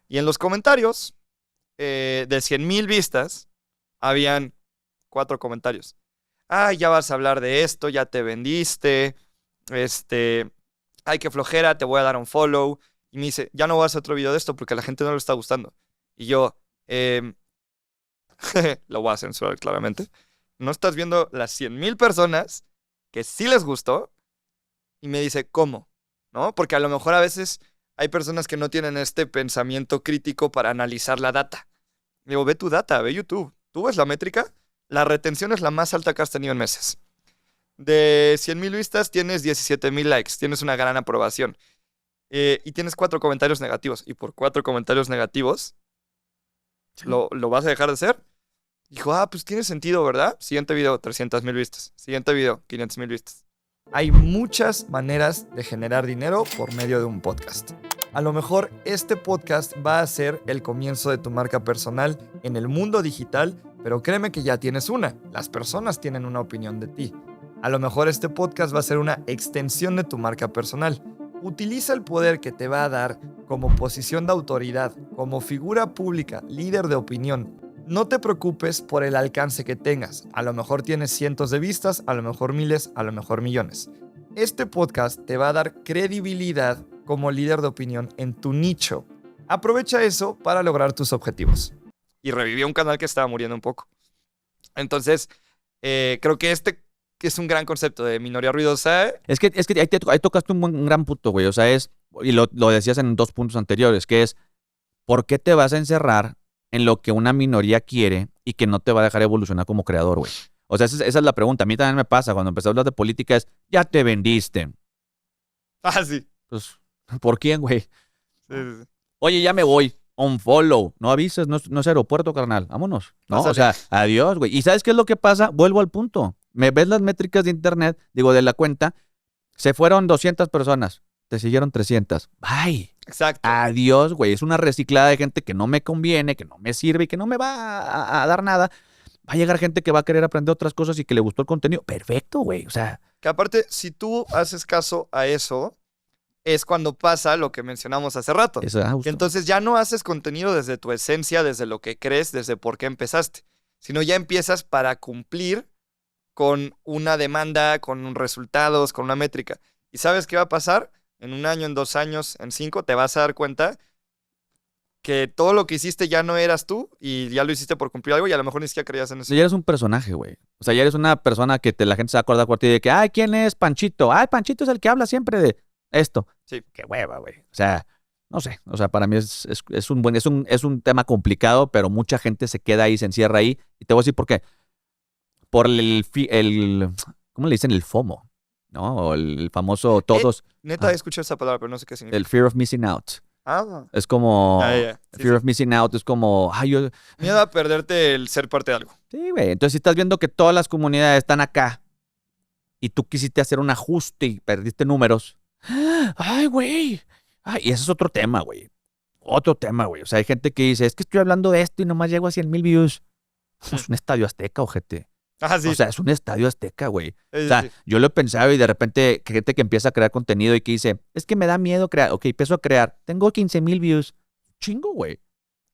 Y en los comentarios de 100,000 vistas, habían 4 comentarios. Ay, ya vas a hablar de esto, ya te vendiste. Ay, qué flojera, te voy a dar un follow. Y me dice, ya no voy a hacer otro video de esto porque a la gente no le está gustando. Y yo, lo voy a censurar claramente. No estás viendo las 100,000 personas que sí les gustó. Y me dice, ¿cómo? ¿No? Porque a lo mejor a veces hay personas que no tienen este pensamiento crítico para analizar la data. Digo, ve tu data, ve YouTube. Tú ves la métrica, la retención es la más alta que has tenido en meses. De 100,000 vistas tienes 17,000 likes, tienes una gran aprobación. Y tienes 4 comentarios negativos. Y por 4 comentarios negativos, Sí. ¿lo vas a dejar de hacer? Dijo, pues tiene sentido, ¿verdad? Siguiente video, 300,000 vistas. Siguiente video, 500,000 vistas. Hay muchas maneras de generar dinero por medio de un podcast. A lo mejor este podcast va a ser el comienzo de tu marca personal en el mundo digital, pero créeme que ya tienes una. Las personas tienen una opinión de ti. A lo mejor este podcast va a ser una extensión de tu marca personal. Utiliza el poder que te va a dar como posición de autoridad, como figura pública, líder de opinión. No te preocupes por el alcance que tengas. A lo mejor tienes cientos de vistas, a lo mejor miles, a lo mejor millones. Este podcast te va a dar credibilidad como líder de opinión en tu nicho. Aprovecha eso para lograr tus objetivos. Y revivió un canal que estaba muriendo un poco. Entonces, creo que este es un gran concepto de minoría ruidosa. Es que ahí tocaste un gran punto, güey. O sea, y lo decías en 2 puntos anteriores, que es, ¿por qué te vas a encerrar en lo que una minoría quiere y que no te va a dejar evolucionar como creador, güey? O sea, esa es la pregunta. A mí también me pasa cuando empecé a hablar de política es, ya te vendiste. Ah, sí. Pues, ¿por quién, güey? Sí, sí, sí. Oye, ya me voy. Unfollow. No avises, no es aeropuerto, carnal. Vámonos. No, o sea, adiós, güey. ¿Y sabes qué es lo que pasa? Vuelvo al punto. Me ves las métricas de internet, digo, de la cuenta. Se fueron 200 personas. Te siguieron 300. Bye. Exacto. Adiós, güey. Es una reciclada de gente que no me conviene, que no me sirve y que no me va a dar nada. Va a llegar gente que va a querer aprender otras cosas y que le gustó el contenido. Perfecto, güey. O sea. Que aparte, si tú haces caso a eso, es cuando pasa lo que mencionamos hace rato. Eso da gusto. Que entonces ya no haces contenido desde tu esencia, desde lo que crees, desde por qué empezaste, sino ya empiezas para cumplir con una demanda, con resultados, con una métrica. ¿Y sabes qué va a pasar? En 1 año, en 2 años, en 5, te vas a dar cuenta que todo lo que hiciste ya no eras tú y ya lo hiciste por cumplir algo y a lo mejor ni siquiera creías en eso. Ya eres un personaje, güey. O sea, ya eres una persona que la gente se va a acordar por ti de que, ay, ¿quién es Panchito? Ay, Panchito es el que habla siempre de esto. Sí. Qué hueva, güey. O sea, no sé. O sea, para mí es un tema complicado, pero mucha gente se queda ahí, se encierra ahí. Y te voy a decir por qué. Por ¿cómo le dicen? El FOMO, ¿no? O el famoso todos. Neta, escuché esa palabra, pero no sé qué significa. El fear of missing out. Ah. Es como. Sí, fear of missing out es como. Ay, miedo a perderte el ser parte de algo. Sí, güey. Entonces, si estás viendo que todas las comunidades están acá y tú quisiste hacer un ajuste y perdiste números. Ay, güey. Ay, y ese es otro tema, güey. Otro tema, güey. O sea, hay gente que dice, es que estoy hablando de esto y nomás llego a 100,000 views. Es un estadio azteca, ojete. Ah, sí. O sea, es un estadio azteca, güey. Sí, o sea, sí. yo lo he pensado y de repente gente que empieza a crear contenido y que dice, es que me da miedo crear. Ok, empiezo a crear. Tengo 15,000 views. Chingo, güey.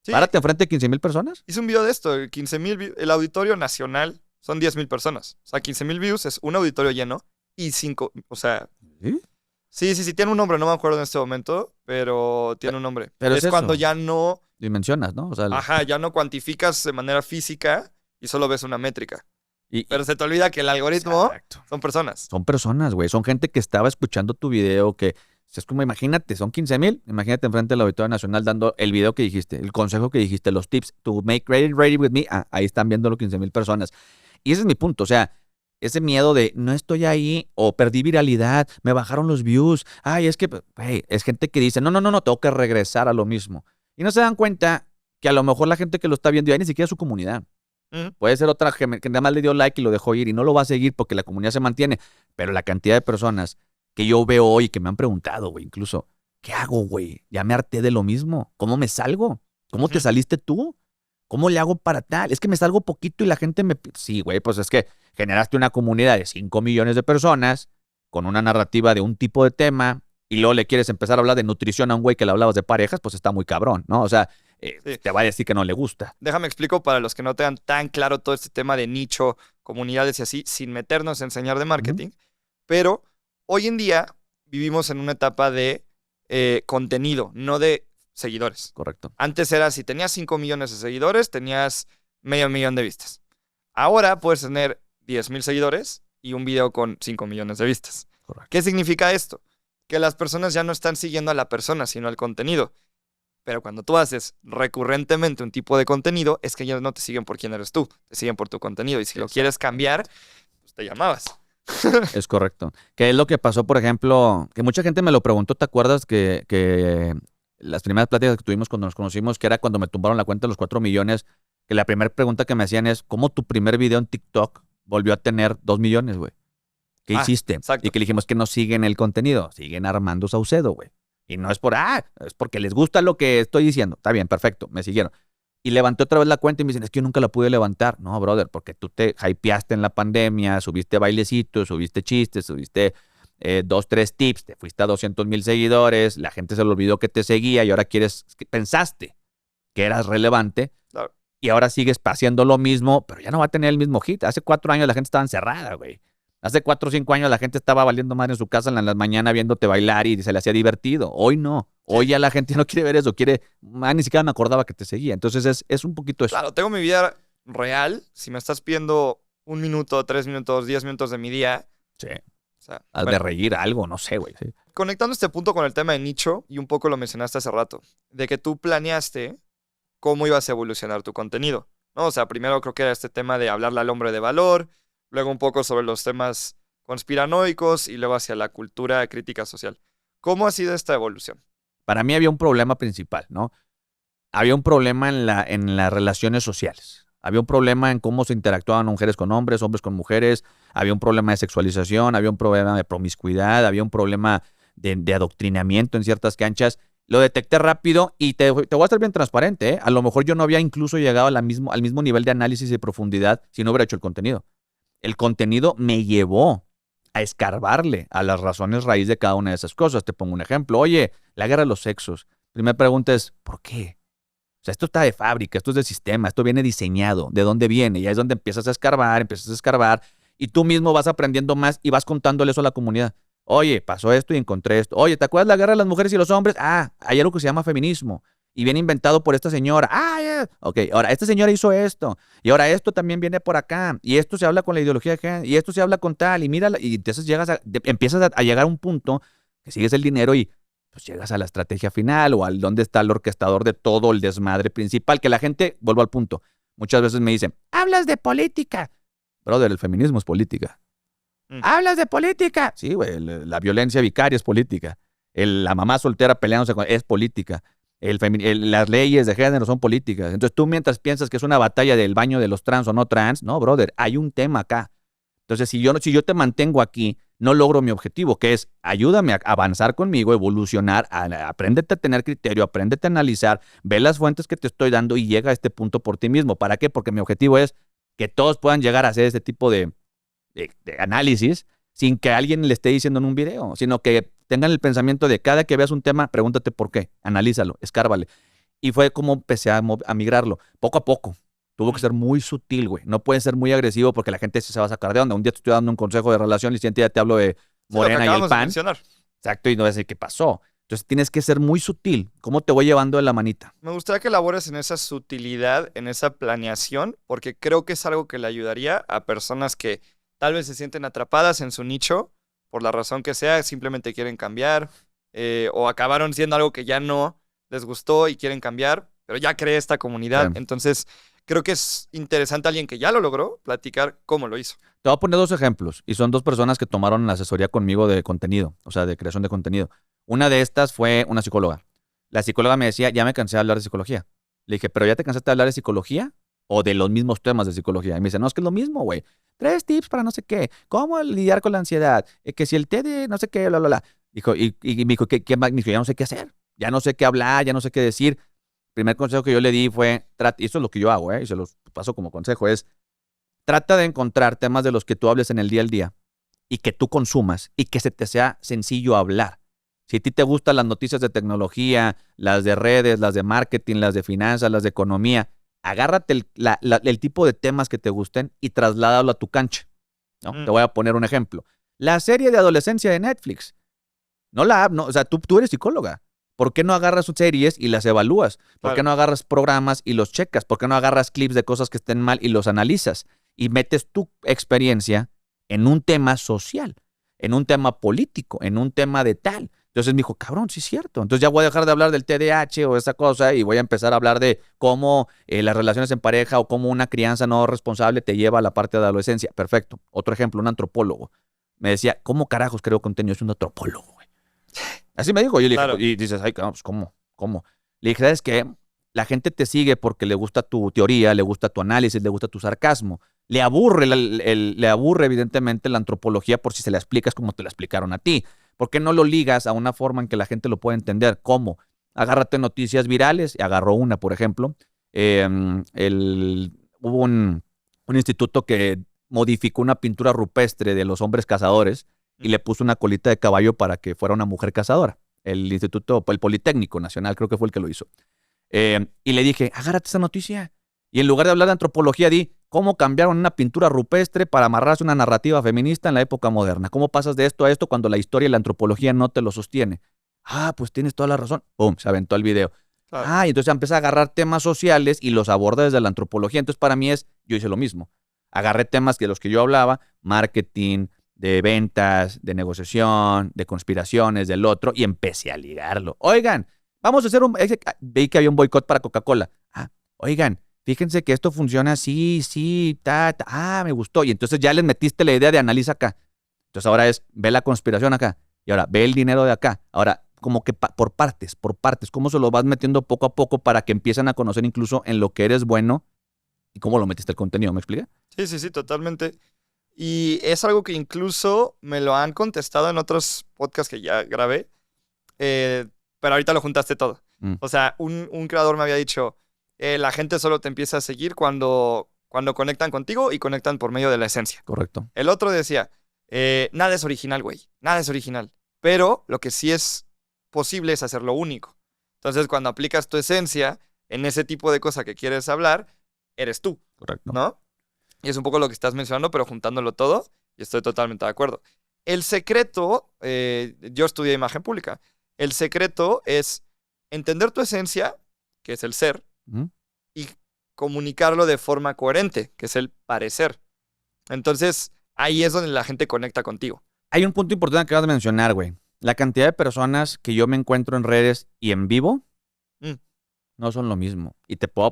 Sí. Párate enfrente de 15,000 personas. Hice un video de esto, 15,000 el auditorio nacional son 10,000 personas. O sea, 15,000 views es un auditorio lleno y 5, o sea... ¿Sí? Sí, tiene un nombre, no me acuerdo en este momento, pero tiene un nombre. Pero es es cuando eso. ya no... Dimensionas, ¿no? O sea, Ajá, ya no cuantificas de manera física y solo ves una métrica. y- Pero se te olvida que el algoritmo Exacto. son personas. Son personas, güey. Son gente que estaba escuchando tu video, que es como, imagínate, son 15,000. Imagínate enfrente del Auditorio Nacional dando el video que dijiste, el consejo que dijiste, los tips, to make ready with me. Ah, ahí están viendo los 15,000 personas. Y ese es mi punto. O sea, ese miedo de no estoy ahí o perdí viralidad, me bajaron los views. Ay, es que, hey, es gente que dice, no, tengo que regresar a lo mismo. Y no se dan cuenta que a lo mejor la gente que lo está viendo ya ni siquiera es su comunidad. Puede ser otra que nada más le dio like y lo dejó ir y no lo va a seguir porque la comunidad se mantiene. Pero la cantidad de personas que yo veo hoy que me han preguntado, güey, incluso, ¿qué hago, güey? Ya me harté de lo mismo. ¿Cómo me salgo? ¿Cómo te saliste tú? ¿Cómo le hago para tal? Es que me salgo poquito y la gente me... Sí, güey, pues es que generaste una comunidad de 5 millones de personas con una narrativa de un tipo de tema y luego le quieres empezar a hablar de nutrición a un güey que le hablabas de parejas, pues está muy cabrón, ¿no? O sea, Sí. te va a decir que no le gusta. Déjame explico para los que no tengan tan claro todo este tema de nicho, comunidades y así, sin meternos a enseñar de marketing. Pero hoy en día vivimos en una etapa de contenido, no de seguidores. Correcto. Antes era, si tenías 5 millones de seguidores, tenías medio millón de vistas. Ahora puedes tener 10,000 seguidores y un video con 5 millones de vistas. Correcto. ¿Qué significa esto? Que las personas ya no están siguiendo a la persona, sino al contenido. Pero cuando tú haces recurrentemente un tipo de contenido, es que ya no te siguen por quién eres tú, te siguen por tu contenido. Y si lo quieres cambiar, pues te llamabas. Es correcto. ¿Qué es lo que pasó, por ejemplo? Que mucha gente me lo preguntó, ¿te acuerdas que las primeras pláticas que tuvimos cuando nos conocimos, que era cuando me tumbaron la cuenta de los 4 millones, que la primera pregunta que me hacían es, ¿cómo tu primer video en TikTok volvió a tener 2 millones, güey? ¿Qué hiciste? Exacto. Y que le dijimos que no siguen el contenido, siguen Armando Saucedo, güey. Y no es es porque les gusta lo que estoy diciendo. Está bien, perfecto, me siguieron. Y levanté otra vez la cuenta y me dicen, es que yo nunca la pude levantar. No, brother, porque tú te hypeaste en la pandemia, subiste bailecitos, subiste chistes, subiste 2, 3 tips, te fuiste a 200,000 seguidores, la gente se le olvidó que te seguía y ahora pensaste que eras relevante. Claro. Y ahora sigues haciendo lo mismo, pero ya no va a tener el mismo hit. Hace 4 años la gente estaba encerrada, güey. Hace 4 o 5 años la gente estaba valiendo madre en su casa en la mañana viéndote bailar y se le hacía divertido. Hoy no. Hoy ya la gente no quiere ver eso. Ni siquiera me acordaba que te seguía. Entonces es un poquito eso. Claro, tengo mi vida real, si me estás pidiendo 1 minuto, 3 minutos, 10 minutos de mi día, Sí. o sea, Has de bueno, reír algo, no sé, güey. Sí. conectando este punto con el tema de nicho, y un poco lo mencionaste hace rato, de que tú planeaste cómo ibas a evolucionar tu contenido, ¿no? O sea, primero creo que era este tema de hablarle al hombre de valor, luego un poco sobre los temas conspiranoicos y luego hacia la cultura crítica social. ¿Cómo ha sido esta evolución? Para mí había un problema principal, ¿no? Había un problema en las relaciones sociales. Había un problema en cómo se interactuaban mujeres con hombres, hombres con mujeres. Había un problema de sexualización, había un problema de promiscuidad, había un problema de adoctrinamiento en ciertas canchas. Lo detecté rápido y te voy a estar bien transparente, ¿eh? A lo mejor yo no había incluso llegado al mismo nivel de análisis y profundidad si no hubiera hecho el contenido. El contenido me llevó a escarbarle a las razones raíz de cada una de esas cosas. Te pongo un ejemplo. Oye, la guerra de los sexos. Primera pregunta es, ¿por qué? O sea, esto está de fábrica, esto es de sistema, esto viene diseñado. ¿De dónde viene? Y ahí es donde empiezas a escarbar, y tú mismo vas aprendiendo más y vas contándole eso a la comunidad. Oye, pasó esto y encontré esto. Oye, ¿te acuerdas la guerra de las mujeres y los hombres? Ah, hay algo que se llama feminismo. Y viene inventado por esta señora. Ah, yeah. Ok, ahora esta señora hizo esto. Y ahora esto también viene por acá. Y esto se habla con la ideología de género. Y esto se habla con tal. Y mira, y entonces empiezas a llegar a un punto que sigues el dinero y pues llegas a la estrategia final o al dónde está el orquestador de todo el desmadre principal. Que la gente, vuelvo al punto, muchas veces me dicen, hablas de política. Brother, el feminismo es política. ¿Hablas de política? Sí, güey, la violencia vicaria es política. La mamá soltera peleándose es política. Las leyes de género son políticas. Entonces tú mientras piensas que es una batalla del baño de los trans o no trans, no, brother, hay un tema acá. Entonces si yo te mantengo aquí, no logro mi objetivo, que es ayúdame a avanzar conmigo, evolucionar, apréndete a tener criterio, apréndete a analizar, ve las fuentes que te estoy dando y llega a este punto por ti mismo. ¿Para qué? Porque mi objetivo es que todos puedan llegar a hacer este tipo de análisis sin que alguien le esté diciendo en un video, sino que tengan el pensamiento de cada que veas un tema, pregúntate por qué, analízalo, escárvale. Y fue como empecé a migrarlo, poco a poco. Tuvo que ser muy sutil, güey. No puede ser muy agresivo porque la gente se va a sacar de onda. Un día te estoy dando un consejo de relación y siguiente día te hablo de Morena y el PAN. Exacto, y no sé qué pasó. Entonces tienes que ser muy sutil. ¿Cómo te voy llevando de la manita? Me gustaría que elabores en esa sutilidad, en esa planeación, porque creo que es algo que le ayudaría a personas que tal vez se sienten atrapadas en su nicho, por la razón que sea, simplemente quieren cambiar, o acabaron siendo algo que ya no les gustó y quieren cambiar, pero ya creé esta comunidad. Sí. Entonces, creo que es interesante alguien que ya lo logró platicar cómo lo hizo. Te voy a poner dos ejemplos, y son dos personas que tomaron la asesoría conmigo de contenido, o sea, de creación de contenido. Una de estas fue una psicóloga. La psicóloga me decía, ya me cansé de hablar de psicología. Le dije, ¿pero ya te cansaste de hablar de psicología o de los mismos temas de psicología? Y me dice, no, es que es lo mismo, güey. 3 tips para no sé qué. ¿Cómo lidiar con la ansiedad? Que si el té de no sé qué, bla, bla, bla. Dijo, y me dijo, me dijo, ya no sé qué hacer. Ya no sé qué hablar, ya no sé qué decir. Primer consejo que yo le di fue, y esto es lo que yo hago, y se los paso como consejo, es trata de encontrar temas de los que tú hables en el día al día y que tú consumas y que se te sea sencillo hablar. Si a ti te gustan las noticias de tecnología, las de redes, las de marketing, las de finanzas, las de economía, agárrate el tipo de temas que te gusten y trasládalo a tu cancha, ¿no? Te voy a poner un ejemplo. La serie de adolescencia de Netflix. O sea, tú eres psicóloga. ¿Por qué no agarras sus series y las evalúas? ¿Por qué no agarras programas y los checas? ¿Por qué no agarras clips de cosas que estén mal y los analizas? Y metes tu experiencia en un tema social, en un tema político, en un tema de tal. Entonces me dijo, cabrón, sí es cierto. Entonces ya voy a dejar de hablar del TDAH o esa cosa y voy a empezar a hablar de cómo las relaciones en pareja o cómo una crianza no responsable te lleva a la parte de la adolescencia. Perfecto. Otro ejemplo, un antropólogo. Me decía, ¿cómo carajos creo contenido? Es un antropólogo, güey. Así me dijo. Yo le dije, y dices, ay, cabrón, pues ¿cómo? Le dije, ¿sabes qué? La gente te sigue porque le gusta tu teoría, le gusta tu análisis, le gusta tu sarcasmo. Le aburre, le aburre evidentemente la antropología por si se la explicas como te la explicaron a ti. ¿Por qué no lo ligas a una forma en que la gente lo pueda entender? ¿Cómo? Agárrate noticias virales. Y agarró una, por ejemplo. Hubo un instituto que modificó una pintura rupestre de los hombres cazadores y le puso una colita de caballo para que fuera una mujer cazadora. El Politécnico Nacional, creo que fue el que lo hizo. Y le dije, agárrate esa noticia. Y en lugar de hablar de antropología, di cómo cambiaron una pintura rupestre para amarrarse una narrativa feminista en la época moderna. ¿Cómo pasas de esto a esto cuando la historia y la antropología no te lo sostiene? Ah, pues tienes toda la razón. ¡Pum! Se aventó el video. Claro. Y entonces empieza a agarrar temas sociales y los aborda desde la antropología. Entonces para mí es, yo hice lo mismo. Agarré temas de los que yo hablaba, marketing, de ventas, de negociación, de conspiraciones, del otro, y empecé a ligarlo. Oigan, vamos a hacer veí que había un boicot para Coca-Cola. Oigan, fíjense que esto funciona así, sí, me gustó. Y entonces ya les metiste la idea de analiza acá. Entonces ahora ve la conspiración acá. Y ahora ve el dinero de acá. Ahora, como que por partes, cómo se lo vas metiendo poco a poco para que empiecen a conocer incluso en lo que eres bueno y cómo lo metiste el contenido. ¿Me explica? Sí, totalmente. Y es algo que incluso me lo han contestado en otros podcasts que ya grabé, pero ahorita lo juntaste todo. O sea, un creador me había dicho, la gente solo te empieza a seguir cuando conectan contigo y conectan por medio de la esencia. Correcto. El otro decía, nada es original, güey, nada es original. Pero lo que sí es posible es hacerlo único. Entonces, cuando aplicas tu esencia en ese tipo de cosa que quieres hablar, eres tú. Correcto. ¿No? Y es un poco lo que estás mencionando, pero juntándolo todo, y estoy totalmente de acuerdo. El secreto, yo estudié imagen pública, el secreto es entender tu esencia, que es el ser, y comunicarlo de forma coherente, que es el parecer. Entonces, ahí es donde la gente conecta contigo. Hay un punto importante que acabas de mencionar, güey. La cantidad de personas que yo me encuentro en redes y en vivo no son lo mismo. Y te puedo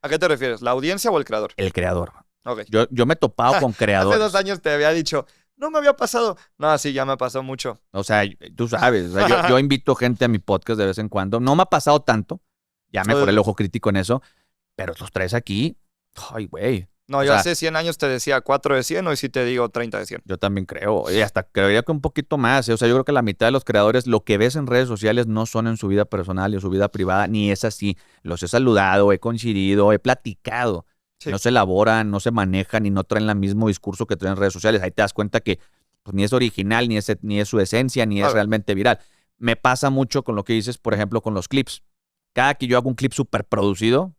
¿A qué te refieres? ¿La audiencia o el creador? El creador. Okay. Yo me he topado con creadores. Hace 2 años te había dicho, no me había pasado. No, sí, ya me pasó mucho. O sea, tú sabes, o sea, yo invito gente a mi podcast de vez en cuando. No me ha pasado tanto. Ya me pone el ojo crítico en eso. Pero los traes aquí. Ay, güey. No, yo hace 100 años te decía 4 de 100, hoy sí te digo 30 de 100. Yo también creo. Y hasta creería que un poquito más. O sea, yo creo que la mitad de los creadores, lo que ves en redes sociales no son en su vida personal y en su vida privada, ni es así. Los he saludado, he coincidido, he platicado. Sí. No se elaboran, no se manejan y no traen el mismo discurso que traen en redes sociales. Ahí te das cuenta que pues, ni es original, ni es su esencia, ni es realmente viral. Me pasa mucho con lo que dices, por ejemplo, con los clips. Cada que yo hago un clip súper producido,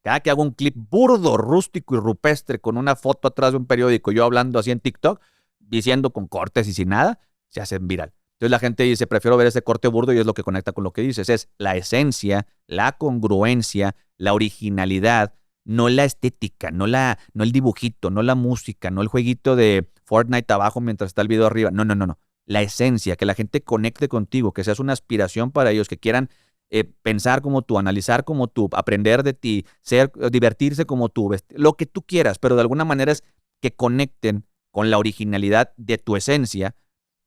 cada que hago un clip burdo, rústico y rupestre con una foto atrás de un periódico, yo hablando así en TikTok, diciendo con cortes y sin nada, se hacen viral. Entonces la gente dice, prefiero ver ese corte burdo y es lo que conecta con lo que dices. Es la esencia, la congruencia, la originalidad, no la estética, no el dibujito, no la música, no el jueguito de Fortnite abajo mientras está el video arriba. No. La esencia, que la gente conecte contigo, que seas una aspiración para ellos, que quieran pensar como tú, analizar como tú, aprender de ti, divertirse como tú, lo que tú quieras, pero de alguna manera es que conecten con la originalidad de tu esencia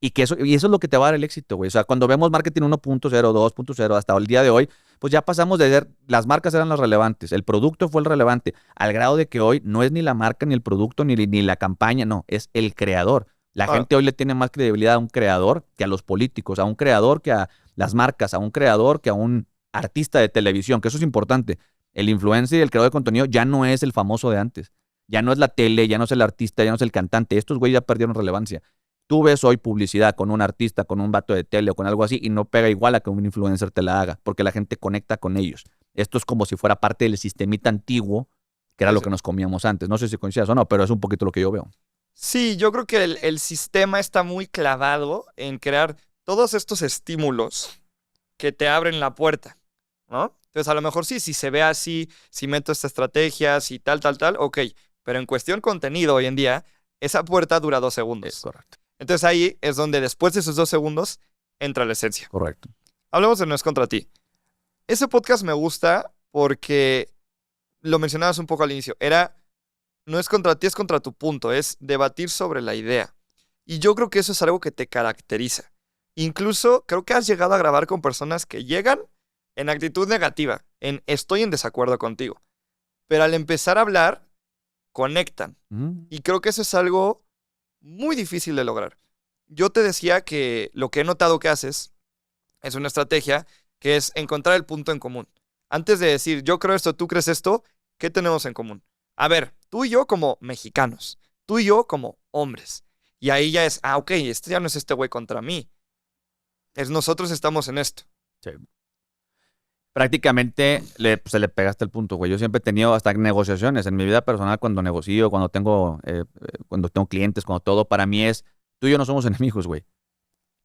y eso es lo que te va a dar el éxito, güey. O sea, cuando vemos marketing 1.0, 2.0, hasta el día de hoy, pues ya pasamos de ver, las marcas eran las relevantes, el producto fue el relevante, al grado de que hoy no es ni la marca, ni el producto, ni la campaña, no, es el creador. La gente hoy le tiene más credibilidad a un creador que a los políticos, a un creador que a las marcas, a un creador que a un artista de televisión, que eso es importante. El influencer y el creador de contenido ya no es el famoso de antes. Ya no es la tele, ya no es el artista, ya no es el cantante. Estos güeyes ya perdieron relevancia. Tú ves hoy publicidad con un artista, con un vato de tele o con algo así y no pega igual a que un influencer te la haga, porque la gente conecta con ellos. Esto es como si fuera parte del sistemita antiguo, que era lo que nos comíamos antes. No sé si coincidas o no, pero es un poquito lo que yo veo. Sí, yo creo que el sistema está muy clavado en crear todos estos estímulos que te abren la puerta, ¿no? Entonces, a lo mejor sí, si se ve así, si meto esta estrategia, si tal, ok. Pero en cuestión contenido hoy en día, esa puerta dura 2 segundos. Es correcto. Entonces ahí es donde después de esos 2 segundos entra la esencia. Correcto. Hablemos de No es contra ti. Ese podcast me gusta porque lo mencionabas un poco al inicio. No es contra ti, es contra tu punto. Es debatir sobre la idea. Y yo creo que eso es algo que te caracteriza. Incluso creo que has llegado a grabar con personas que llegan en actitud negativa, en estoy en desacuerdo contigo. Pero al empezar a hablar, conectan. Y creo que eso es algo muy difícil de lograr. Yo te decía que lo que he notado que haces es una estrategia que es encontrar el punto en común. Antes de decir, yo creo esto, tú crees esto, ¿qué tenemos en común? A ver, tú y yo como mexicanos, tú y yo como hombres. Y ahí ya es, ok, este ya no es este güey contra mí. Es nosotros estamos en esto. Sí. Prácticamente se le pegaste el punto, güey. Yo siempre he tenido hasta negociaciones en mi vida personal cuando negocio, cuando tengo clientes, cuando todo. Para mí es, tú y yo no somos enemigos, güey.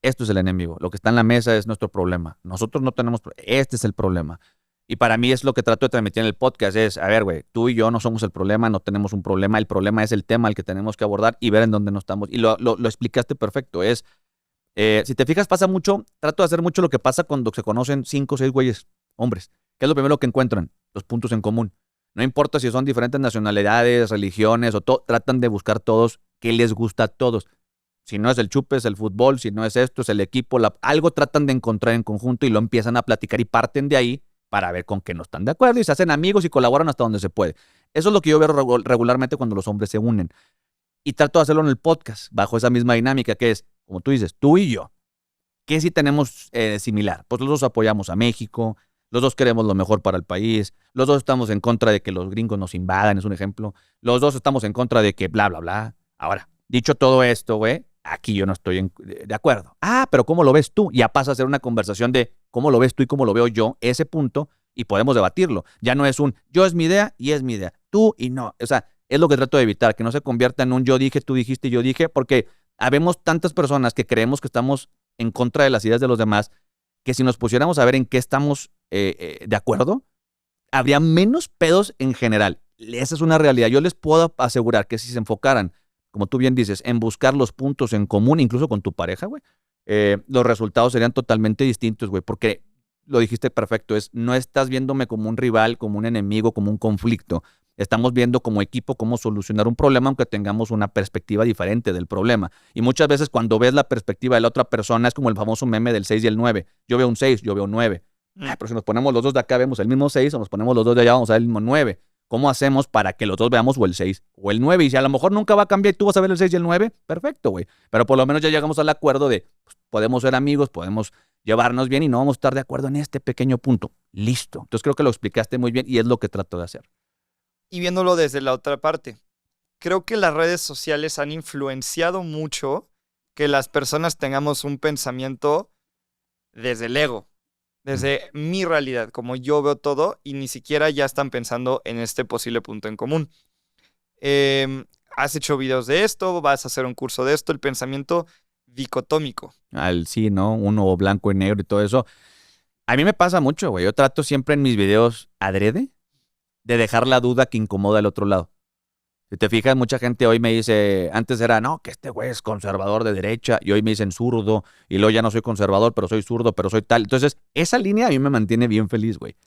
Esto es el enemigo. Lo que está en la mesa es nuestro problema. Nosotros no tenemos, este es el problema. Y para mí es lo que trato de transmitir en el podcast, es, a ver, güey, tú y yo no somos el problema, no tenemos un problema, el problema es el tema al que tenemos que abordar y ver en dónde no estamos. Y lo explicaste perfecto, es, si te fijas, pasa mucho, trato de hacer mucho lo que pasa cuando se conocen 5 o 6 güeyes, hombres. ¿Qué es lo primero que encuentran? Los puntos en común. No importa si son diferentes nacionalidades, religiones o todo, tratan de buscar todos qué les gusta a todos. Si no es el chupe, es el fútbol, si no es esto, es el equipo, algo tratan de encontrar en conjunto y lo empiezan a platicar y parten de ahí para ver con qué no están de acuerdo y se hacen amigos y colaboran hasta donde se puede. Eso es lo que yo veo regularmente cuando los hombres se unen. Y trato de hacerlo en el podcast, bajo esa misma dinámica que es, como tú dices, tú y yo. ¿Qué sí tenemos similar? Pues los dos apoyamos a México, los dos queremos lo mejor para el país, los dos estamos en contra de que los gringos nos invadan, es un ejemplo. Los dos estamos en contra de que bla, bla, bla. Ahora, dicho todo esto, güey, aquí yo no estoy de acuerdo. Ah, pero ¿cómo lo ves tú? Ya pasa a ser una conversación de cómo lo ves tú y cómo lo veo yo, ese punto, y podemos debatirlo. Ya no es un yo es mi idea y es mi idea, tú y no. O sea, es lo que trato de evitar, que no se convierta en un yo dije, tú dijiste, yo dije, porque habemos tantas personas que creemos que estamos en contra de las ideas de los demás, que si nos pusiéramos a ver en qué estamos de acuerdo, habría menos pedos en general. Esa es una realidad. Yo les puedo asegurar que si se enfocaran, como tú bien dices, en buscar los puntos en común, incluso con tu pareja, güey, los resultados serían totalmente distintos, güey, porque lo dijiste perfecto, no estás viéndome como un rival, como un enemigo, como un conflicto. Estamos viendo como equipo cómo solucionar un problema, aunque tengamos una perspectiva diferente del problema. Y muchas veces cuando ves la perspectiva de la otra persona, es como el famoso meme del 6 y el 9. Yo veo un 6, yo veo un 9. Pero si nos ponemos los dos de acá, vemos el mismo 6, o nos ponemos los dos de allá, vamos a ver el mismo 9. ¿Cómo hacemos para que los dos veamos o el 6 o el 9? Y si a lo mejor nunca va a cambiar y tú vas a ver el 6 y el 9, perfecto, güey. Pero por lo menos ya llegamos al acuerdo de, pues, podemos ser amigos, podemos llevarnos bien y no vamos a estar de acuerdo en este pequeño punto. Listo. Entonces creo que lo explicaste muy bien y es lo que trato de hacer. Y viéndolo desde la otra parte, creo que las redes sociales han influenciado mucho que las personas tengamos un pensamiento desde el ego, desde mi realidad, como yo veo todo, y ni siquiera ya están pensando en este posible punto en común. Has hecho videos de esto, vas a hacer un curso de esto, el pensamiento dicotómico. Sí, ¿no? Uno blanco y negro y todo eso. A mí me pasa mucho, güey. Yo trato siempre en mis videos adrede de dejar la duda que incomoda al otro lado. Si te fijas, mucha gente hoy me dice, antes era, no, que este güey es conservador de derecha, y hoy me dicen zurdo, y luego ya no soy conservador, pero soy zurdo, pero soy tal. Entonces, esa línea a mí me mantiene bien feliz, güey,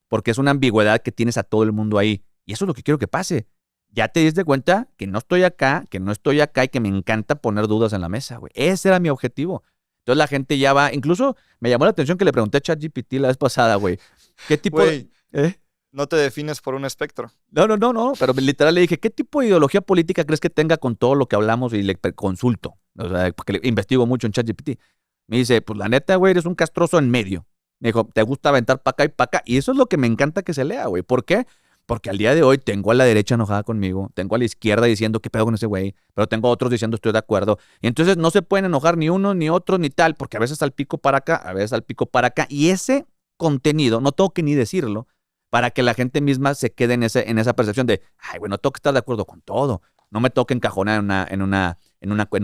porque es una ambigüedad que tienes a todo el mundo ahí, y eso es lo que quiero que pase. Ya te diste cuenta que no estoy acá, que no estoy acá, y que me encanta poner dudas en la mesa, güey. Ese era mi objetivo. Entonces la gente ya va, incluso me llamó la atención que le pregunté a ChatGPT la vez pasada, güey, ¿qué tipo Güey, de... no te defines por un espectro. No, pero literal le dije, ¿qué tipo de ideología política crees que tenga con todo lo que hablamos? Y le consulto, o sea, porque le investigo mucho en ChatGPT. Me dice, pues la neta, güey, eres un castroso en medio. Me dijo, te gusta aventar para acá y para acá. Y eso es lo que me encanta que se lea, güey. ¿Por qué? Porque al día de hoy tengo a la derecha enojada conmigo, tengo a la izquierda diciendo, ¿qué pedo con ese güey? Pero tengo a otros diciendo, estoy de acuerdo. Y entonces no se pueden enojar ni uno, ni otro, ni tal, porque a veces salpico para acá, a veces salpico para acá. Y ese contenido, no tengo que ni decirlo, para que la gente misma se quede en esa percepción de, ay, bueno, tengo que estar de acuerdo con todo. No me toca encajonar en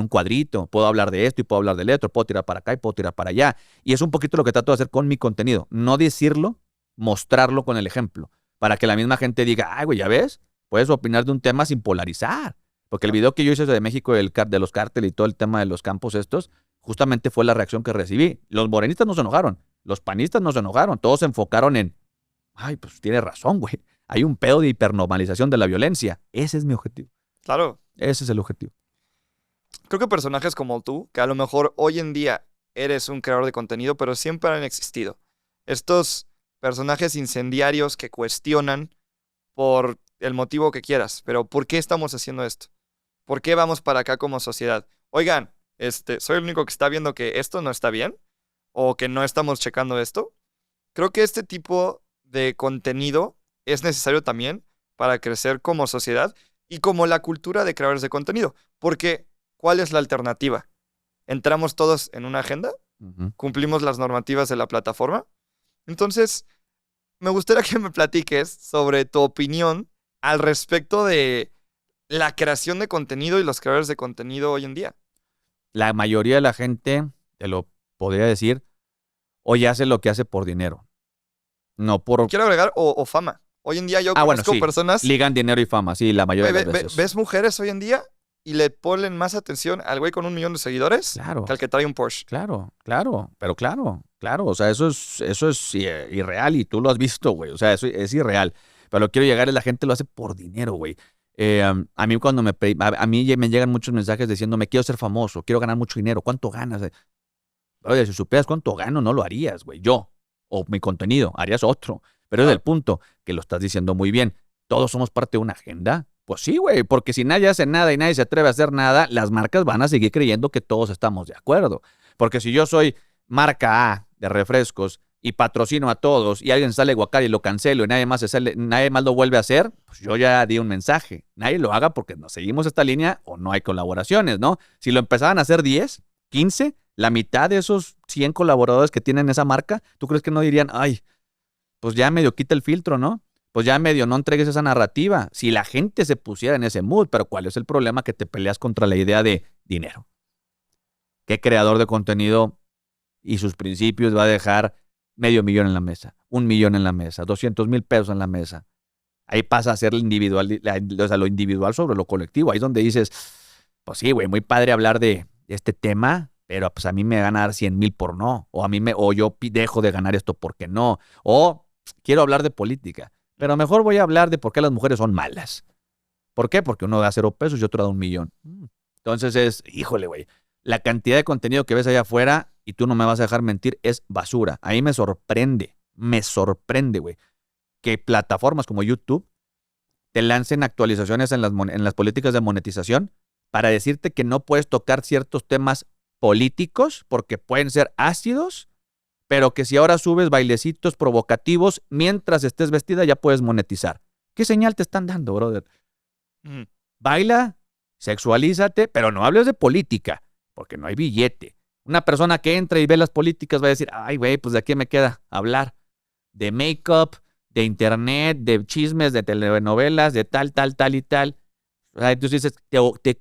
un cuadrito. Puedo hablar de esto y puedo hablar del otro. Puedo tirar para acá y puedo tirar para allá. Y es un poquito lo que trato de hacer con mi contenido. No decirlo, mostrarlo con el ejemplo. Para que la misma gente diga, ay, güey, ¿ya ves? Puedes opinar de un tema sin polarizar. Porque el video que yo hice de México, de los cárteles y todo el tema de los campos estos, justamente fue la reacción que recibí. Los morenistas no se enojaron. Los panistas no se enojaron. Todos se enfocaron en, ay, pues tiene razón, güey. Hay un pedo de hipernormalización de la violencia. Ese es mi objetivo. Claro. Ese es el objetivo. Creo que personajes como tú, que a lo mejor hoy en día eres un creador de contenido, pero siempre han existido. Estos personajes incendiarios que cuestionan por el motivo que quieras, pero ¿por qué estamos haciendo esto? ¿Por qué vamos para acá como sociedad? Oigan, ¿soy el único que está viendo que esto no está bien? ¿O que no estamos checando esto? Creo que este tipo de contenido es necesario también para crecer como sociedad y como la cultura de creadores de contenido. Porque, ¿cuál es la alternativa? ¿Entramos todos en una agenda? ¿Cumplimos las normativas de la plataforma? Entonces, me gustaría que me platiques sobre tu opinión al respecto de la creación de contenido y los creadores de contenido hoy en día. La mayoría de la gente, te lo podría decir, hoy hace lo que hace por dinero. No por... Quiero agregar o fama. Hoy en día yo bueno, conozco sí. personas... Ligan dinero y fama, sí, la mayoría de las veces. ¿Ves mujeres hoy en día y le ponen más atención al güey con 1 millón de seguidores Claro. que al que trae un Porsche? Claro, pero claro. O sea, eso es irreal y tú lo has visto, güey. O sea, eso es irreal. Pero lo que quiero llegar es la gente lo hace por dinero, güey. A mí cuando a mí me llegan muchos mensajes diciéndome, quiero ser famoso, quiero ganar mucho dinero. ¿Cuánto ganas? Oye, si supieras cuánto gano, no lo harías, güey. Yo, o mi contenido, harías otro. Pero es el punto, que lo estás diciendo muy bien. ¿Todos somos parte de una agenda? Pues sí, güey, porque si nadie hace nada y nadie se atreve a hacer nada, las marcas van a seguir creyendo que todos estamos de acuerdo. Porque si yo soy marca A de refrescos y patrocino a todos y alguien sale guacal y lo cancelo y nadie más lo vuelve a hacer, pues yo ya di un mensaje. Nadie lo haga porque no seguimos esta línea o no hay colaboraciones, ¿no? Si lo empezaban a hacer 10, 15, la mitad de esos 100 colaboradores que tienen esa marca, ¿tú crees que no dirían, ay, pues ya medio quita el filtro, ¿no? Pues ya medio no entregues esa narrativa. Si la gente se pusiera en ese mood, pero ¿cuál es el problema? Que te peleas contra la idea de dinero. ¿Qué creador de contenido y sus principios va a dejar $500,000 en la mesa, 1,000,000 en la mesa, 200,000 pesos en la mesa? Ahí pasa a ser lo individual sobre lo colectivo. Ahí es donde dices, pues sí, güey, muy padre hablar de este tema, pero pues a mí me van a dar 100,000 por no. O yo dejo de ganar esto porque no. O quiero hablar de política. Pero mejor voy a hablar de por qué las mujeres son malas. ¿Por qué? Porque uno da 0 pesos y otro da 1,000,000. Entonces híjole, güey, la cantidad de contenido que ves allá afuera, y tú no me vas a dejar mentir, es basura. A mí me sorprende, güey, que plataformas como YouTube te lancen actualizaciones en las políticas de monetización para decirte que no puedes tocar ciertos temas políticos porque pueden ser ácidos, pero que si ahora subes bailecitos provocativos mientras estés vestida ya puedes monetizar. ¿Qué señal te están dando, brother? Baila, sexualízate, pero no hables de política, porque no hay billete. Una persona que entra y ve las políticas va a decir, ay, güey, pues de aquí me queda hablar de make-up, de internet, de chismes, de telenovelas, de tal y tal. Entonces dices,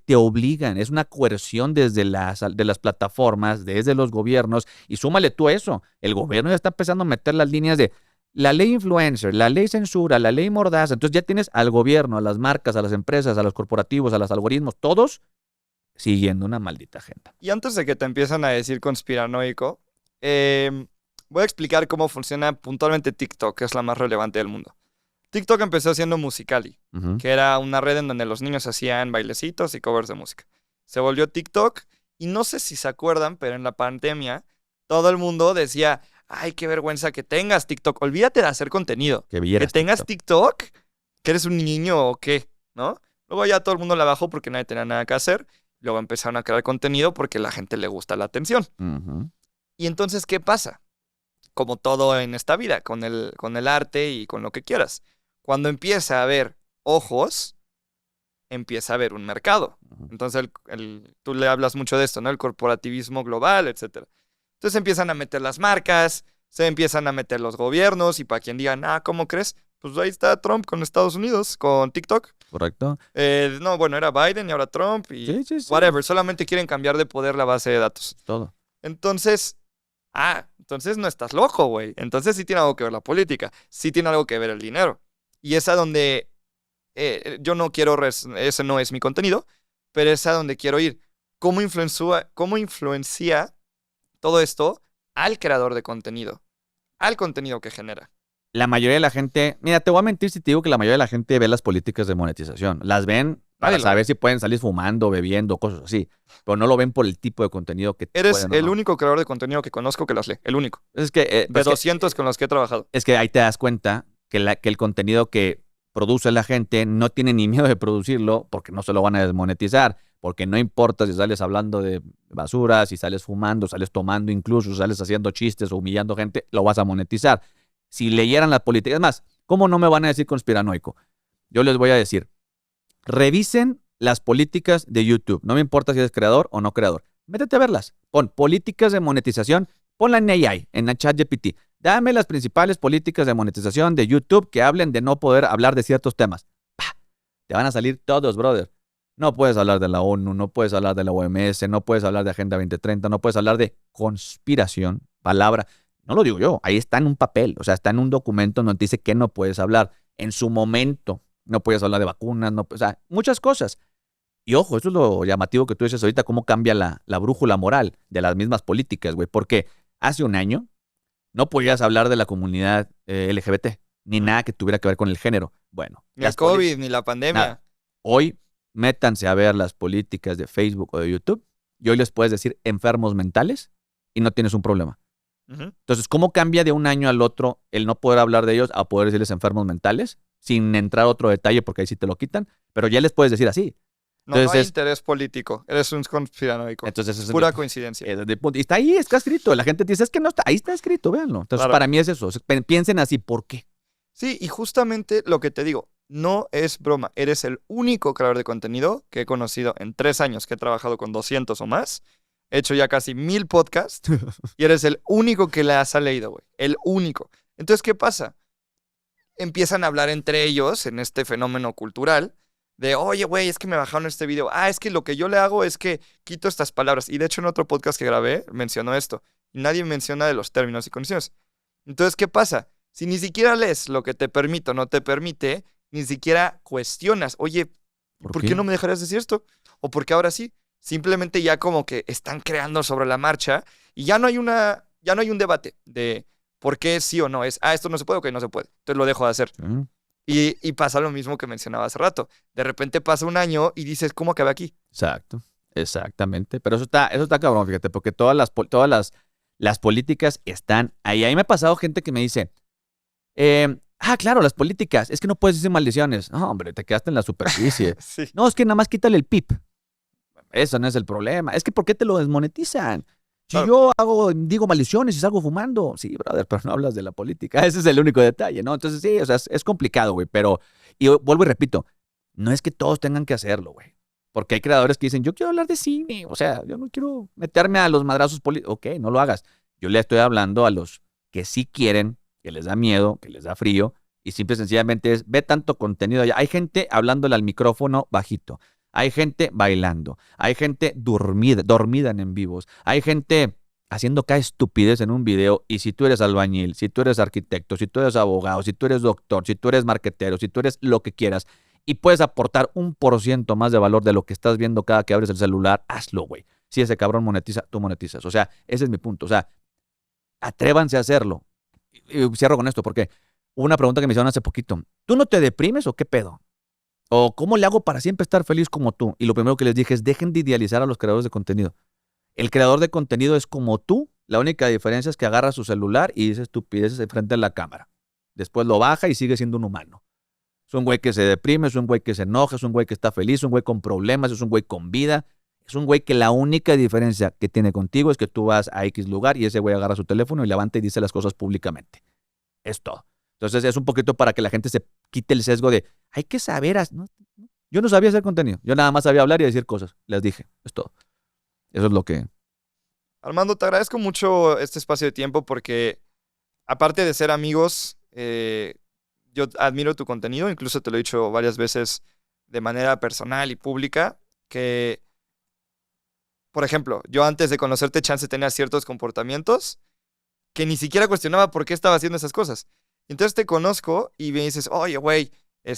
te obligan, es una coerción desde de las plataformas, desde los gobiernos, y súmale tú eso, el gobierno ya está empezando a meter las líneas de la ley influencer, la ley censura, la ley mordaza. Entonces ya tienes al gobierno, a las marcas, a las empresas, a los corporativos, a los algoritmos, todos siguiendo una maldita agenda. Y antes de que te empiezan a decir conspiranoico, voy a explicar cómo funciona puntualmente TikTok, que es la más relevante del mundo. TikTok empezó siendo Musical.ly, que era una red en donde los niños hacían bailecitos y covers de música. Se volvió TikTok y no sé si se acuerdan, pero en la pandemia todo el mundo decía, ay, qué vergüenza que tengas TikTok. Olvídate de hacer contenido. Que tengas TikTok, que eres un niño o qué, ¿no? Luego ya todo el mundo la bajó porque nadie tenía nada que hacer. Luego empezaron a crear contenido porque a la gente le gusta la atención. Y entonces, ¿qué pasa? Como todo en esta vida, con el arte y con lo que quieras. Cuando empieza a haber ojos, empieza a haber un mercado. Entonces, tú le hablas mucho de esto, ¿no? El corporativismo global, etc. Entonces empiezan a meter las marcas, se empiezan a meter los gobiernos, y para quien digan, ¿cómo crees? Pues ahí está Trump con Estados Unidos, con TikTok. Correcto. No, bueno, era Biden y ahora Trump y sí. whatever. Solamente quieren cambiar de poder la base de datos. Todo. Entonces, entonces no estás loco, güey. Entonces sí tiene algo que ver la política, sí tiene algo que ver el dinero. Y es a donde yo no quiero, ese no es mi contenido, pero es a donde quiero ir. ¿Cómo influencia todo esto al creador de contenido, al contenido que genera? La mayoría de la gente, mira, te voy a mentir si te digo que la mayoría de la gente ve las políticas de monetización. Las ven para saber si pueden salir fumando, bebiendo, cosas así. Pero no lo ven por el tipo de contenido que eres el único creador de contenido que conozco que las lee, el único. Es que, de 200 con los que he trabajado. Es que ahí te das cuenta que el contenido que produce la gente no tiene ni miedo de producirlo porque no se lo van a desmonetizar. Porque no importa si sales hablando de basura, si sales fumando, sales tomando incluso, sales haciendo chistes o humillando gente, lo vas a monetizar. Si leyeran las políticas, es más, ¿cómo no me van a decir conspiranoico? Yo les voy a decir, revisen las políticas de YouTube. No me importa si eres creador o no creador. Métete a verlas. Pon políticas de monetización, ponla en AI, en ChatGPT. Dame las principales políticas de monetización de YouTube que hablen de no poder hablar de ciertos temas. ¡Pah! Te van a salir todos, brother. No puedes hablar de la ONU, no puedes hablar de la OMS, no puedes hablar de Agenda 2030, no puedes hablar de conspiración, palabra. No lo digo yo, ahí está en un papel, o sea, está en un documento donde dice que no puedes hablar. En su momento, no puedes hablar de vacunas, no, o sea, muchas cosas. Y ojo, eso es lo llamativo que tú dices ahorita, cómo cambia la brújula moral de las mismas políticas, güey. Porque hace un año no podías hablar de la comunidad LGBT, ni nada que tuviera que ver con el género. Bueno, Ni el COVID, ni la pandemia. nada. Hoy, métanse a ver las políticas de Facebook o de YouTube y hoy les puedes decir enfermos mentales y no tienes un problema. Entonces, ¿cómo cambia de un año al otro el no poder hablar de ellos a poder decirles enfermos mentales? Sin entrar a otro detalle, porque ahí sí te lo quitan, pero ya les puedes decir así. No, no hay interés político. Eres un conspiranoico. Entonces, es pura coincidencia. Y está ahí, está escrito. La gente dice, es que no está, ahí está escrito, véanlo. Entonces, claro, para mí es eso. Piensen así, ¿por qué? Sí, y justamente lo que te digo, no es broma. Eres el único creador de contenido que he conocido en 3 años, que he trabajado con 200 o más. He hecho ya casi 1000 podcasts y eres el único que las ha leído, güey. El único. Entonces, ¿qué pasa? Empiezan a hablar entre ellos en este fenómeno cultural de, oye, güey, es que me bajaron este video. Ah, es que lo que yo le hago es que quito estas palabras. Y de hecho, en otro podcast que grabé, mencionó esto. Y nadie menciona de los términos y condiciones. Entonces, ¿qué pasa? Si ni siquiera lees lo que te permite o no te permite, ni siquiera cuestionas, oye, ¿por qué no me dejarías decir esto? ¿O por qué ahora sí? Simplemente ya como que están creando sobre la marcha y ya no hay un debate de por qué sí o no. Es, esto no se puede, ok, no se puede. Entonces lo dejo de hacer. Y pasa lo mismo que mencionaba hace rato. De repente pasa un año y dices, ¿cómo acabé aquí? Exacto, exactamente. Pero eso está cabrón, fíjate, porque todas las políticas están ahí. Ahí me ha pasado gente que me dice, claro, las políticas, es que no puedes decir maldiciones. No, hombre, te quedaste en la superficie. Sí. No, es que nada más quítale el pip. Eso no es el problema. Es que ¿por qué te lo desmonetizan? Si claro, yo digo maldiciones y salgo fumando. Sí, brother, pero no hablas de la política. Ese es el único detalle, ¿no? Entonces sí, o sea, es complicado, güey. Pero, y vuelvo y repito, no es que todos tengan que hacerlo, güey. Porque hay creadores que dicen, yo quiero hablar de cine. O sea, yo no quiero meterme a los madrazos políticos. Ok, no lo hagas. Yo le estoy hablando a los que sí quieren, que les da miedo, que les da frío. Y simple y sencillamente es, ve tanto contenido allá. Hay gente hablándole al micrófono bajito. Hay gente bailando, hay gente dormida en vivos, hay gente haciendo cada estupidez en un video y si tú eres albañil, si tú eres arquitecto, si tú eres abogado, si tú eres doctor, si tú eres marquetero, si tú eres lo que quieras y puedes aportar 1% más de valor de lo que estás viendo cada que abres el celular, hazlo, güey. Si ese cabrón monetiza, tú monetizas. O sea, ese es mi punto. O sea, atrévanse a hacerlo. Y cierro con esto porque hubo una pregunta que me hicieron hace poquito. ¿Tú no te deprimes o qué pedo? O ¿cómo le hago para siempre estar feliz como tú? Y lo primero que les dije es, dejen de idealizar a los creadores de contenido. El creador de contenido es como tú. La única diferencia es que agarra su celular y dice estupideces frente a la cámara. Después lo baja y sigue siendo un humano. Es un güey que se deprime, es un güey que se enoja, es un güey que está feliz, es un güey con problemas, es un güey con vida. Es un güey que la única diferencia que tiene contigo es que tú vas a X lugar y ese güey agarra su teléfono y levanta y dice las cosas públicamente. Es todo. Entonces es un poquito para que la gente se quite el sesgo de hay que saber. ¿No? Yo no sabía hacer contenido. Yo nada más sabía hablar y decir cosas. Les dije. Es todo. Eso es lo que... Armando, te agradezco mucho este espacio de tiempo porque aparte de ser amigos, yo admiro tu contenido. Incluso te lo he dicho varias veces de manera personal y pública que, por ejemplo, yo antes de conocerte, chance tenía ciertos comportamientos que ni siquiera cuestionaba por qué estaba haciendo esas cosas. Entonces te conozco y me dices, oye, güey,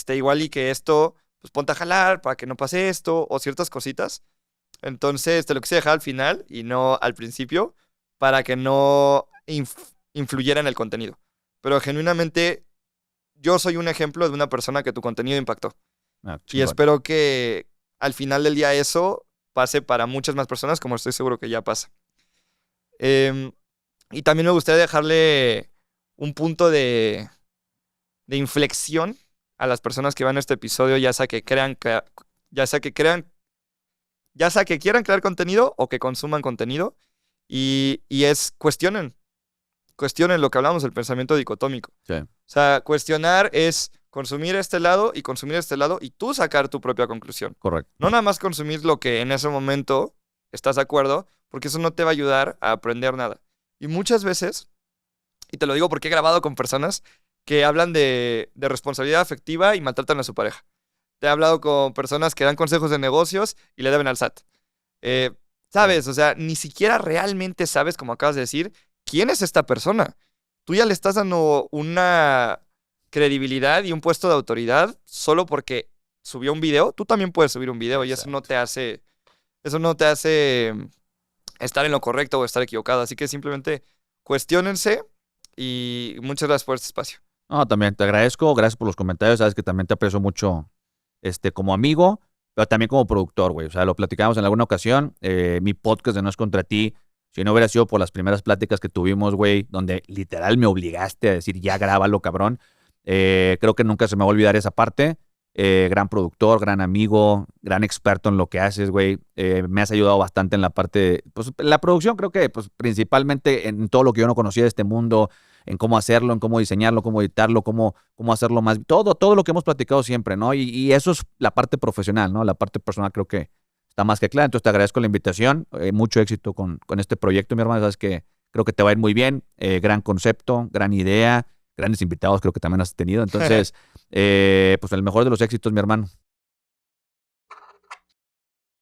igual y que esto, pues ponte a jalar para que no pase esto, o ciertas cositas. Entonces te lo quise dejar al final y no al principio, para que no influyera en el contenido. Pero genuinamente, yo soy un ejemplo de una persona que tu contenido impactó. Y espero que al final del día eso pase para muchas más personas, como estoy seguro que ya pasa. Y también me gustaría dejarle un punto de inflexión a las personas que van a este episodio, ya sea que quieran crear contenido o que consuman contenido, y es cuestionen lo que hablamos del pensamiento dicotómico. Sí. O sea, cuestionar es consumir este lado y tú sacar tu propia conclusión. Correcto. No nada más consumir lo que en ese momento estás de acuerdo, porque eso no te va a ayudar a aprender nada. Y muchas veces, y te lo digo porque he grabado con personas que hablan de responsabilidad afectiva y maltratan a su pareja. Te he hablado con personas que dan consejos de negocios y le deben al SAT. ¿Sabes? O sea, ni siquiera realmente sabes, como acabas de decir, ¿quién es esta persona? Tú ya le estás dando una credibilidad y un puesto de autoridad solo porque subió un video. Tú también puedes subir un video y eso no te hace estar en lo correcto o estar equivocado. Así que simplemente cuestiónense y muchas gracias por este espacio. No, también te agradezco, gracias por los comentarios, sabes que también te aprecio mucho como amigo, pero también como productor, güey. O sea, lo platicamos en alguna ocasión, mi podcast de No es contra ti, si no hubiera sido por las primeras pláticas que tuvimos, güey, donde literal me obligaste a decir, ya grábalo, cabrón. Creo que nunca se me va a olvidar esa parte. Gran productor, gran amigo, gran experto en lo que haces, güey. Me has ayudado bastante en la parte, pues, la producción, creo que, pues, principalmente en todo lo que yo no conocía de este mundo, en cómo hacerlo, en cómo diseñarlo, cómo editarlo, cómo hacerlo más, todo lo que hemos platicado siempre, ¿no? Y eso es la parte profesional, ¿no? La parte personal creo que está más que clara. Entonces te agradezco la invitación, mucho éxito con este proyecto, mi hermano, sabes que creo que te va a ir muy bien, gran concepto, gran idea, grandes invitados creo que también has tenido, entonces, pues el mejor de los éxitos, mi hermano.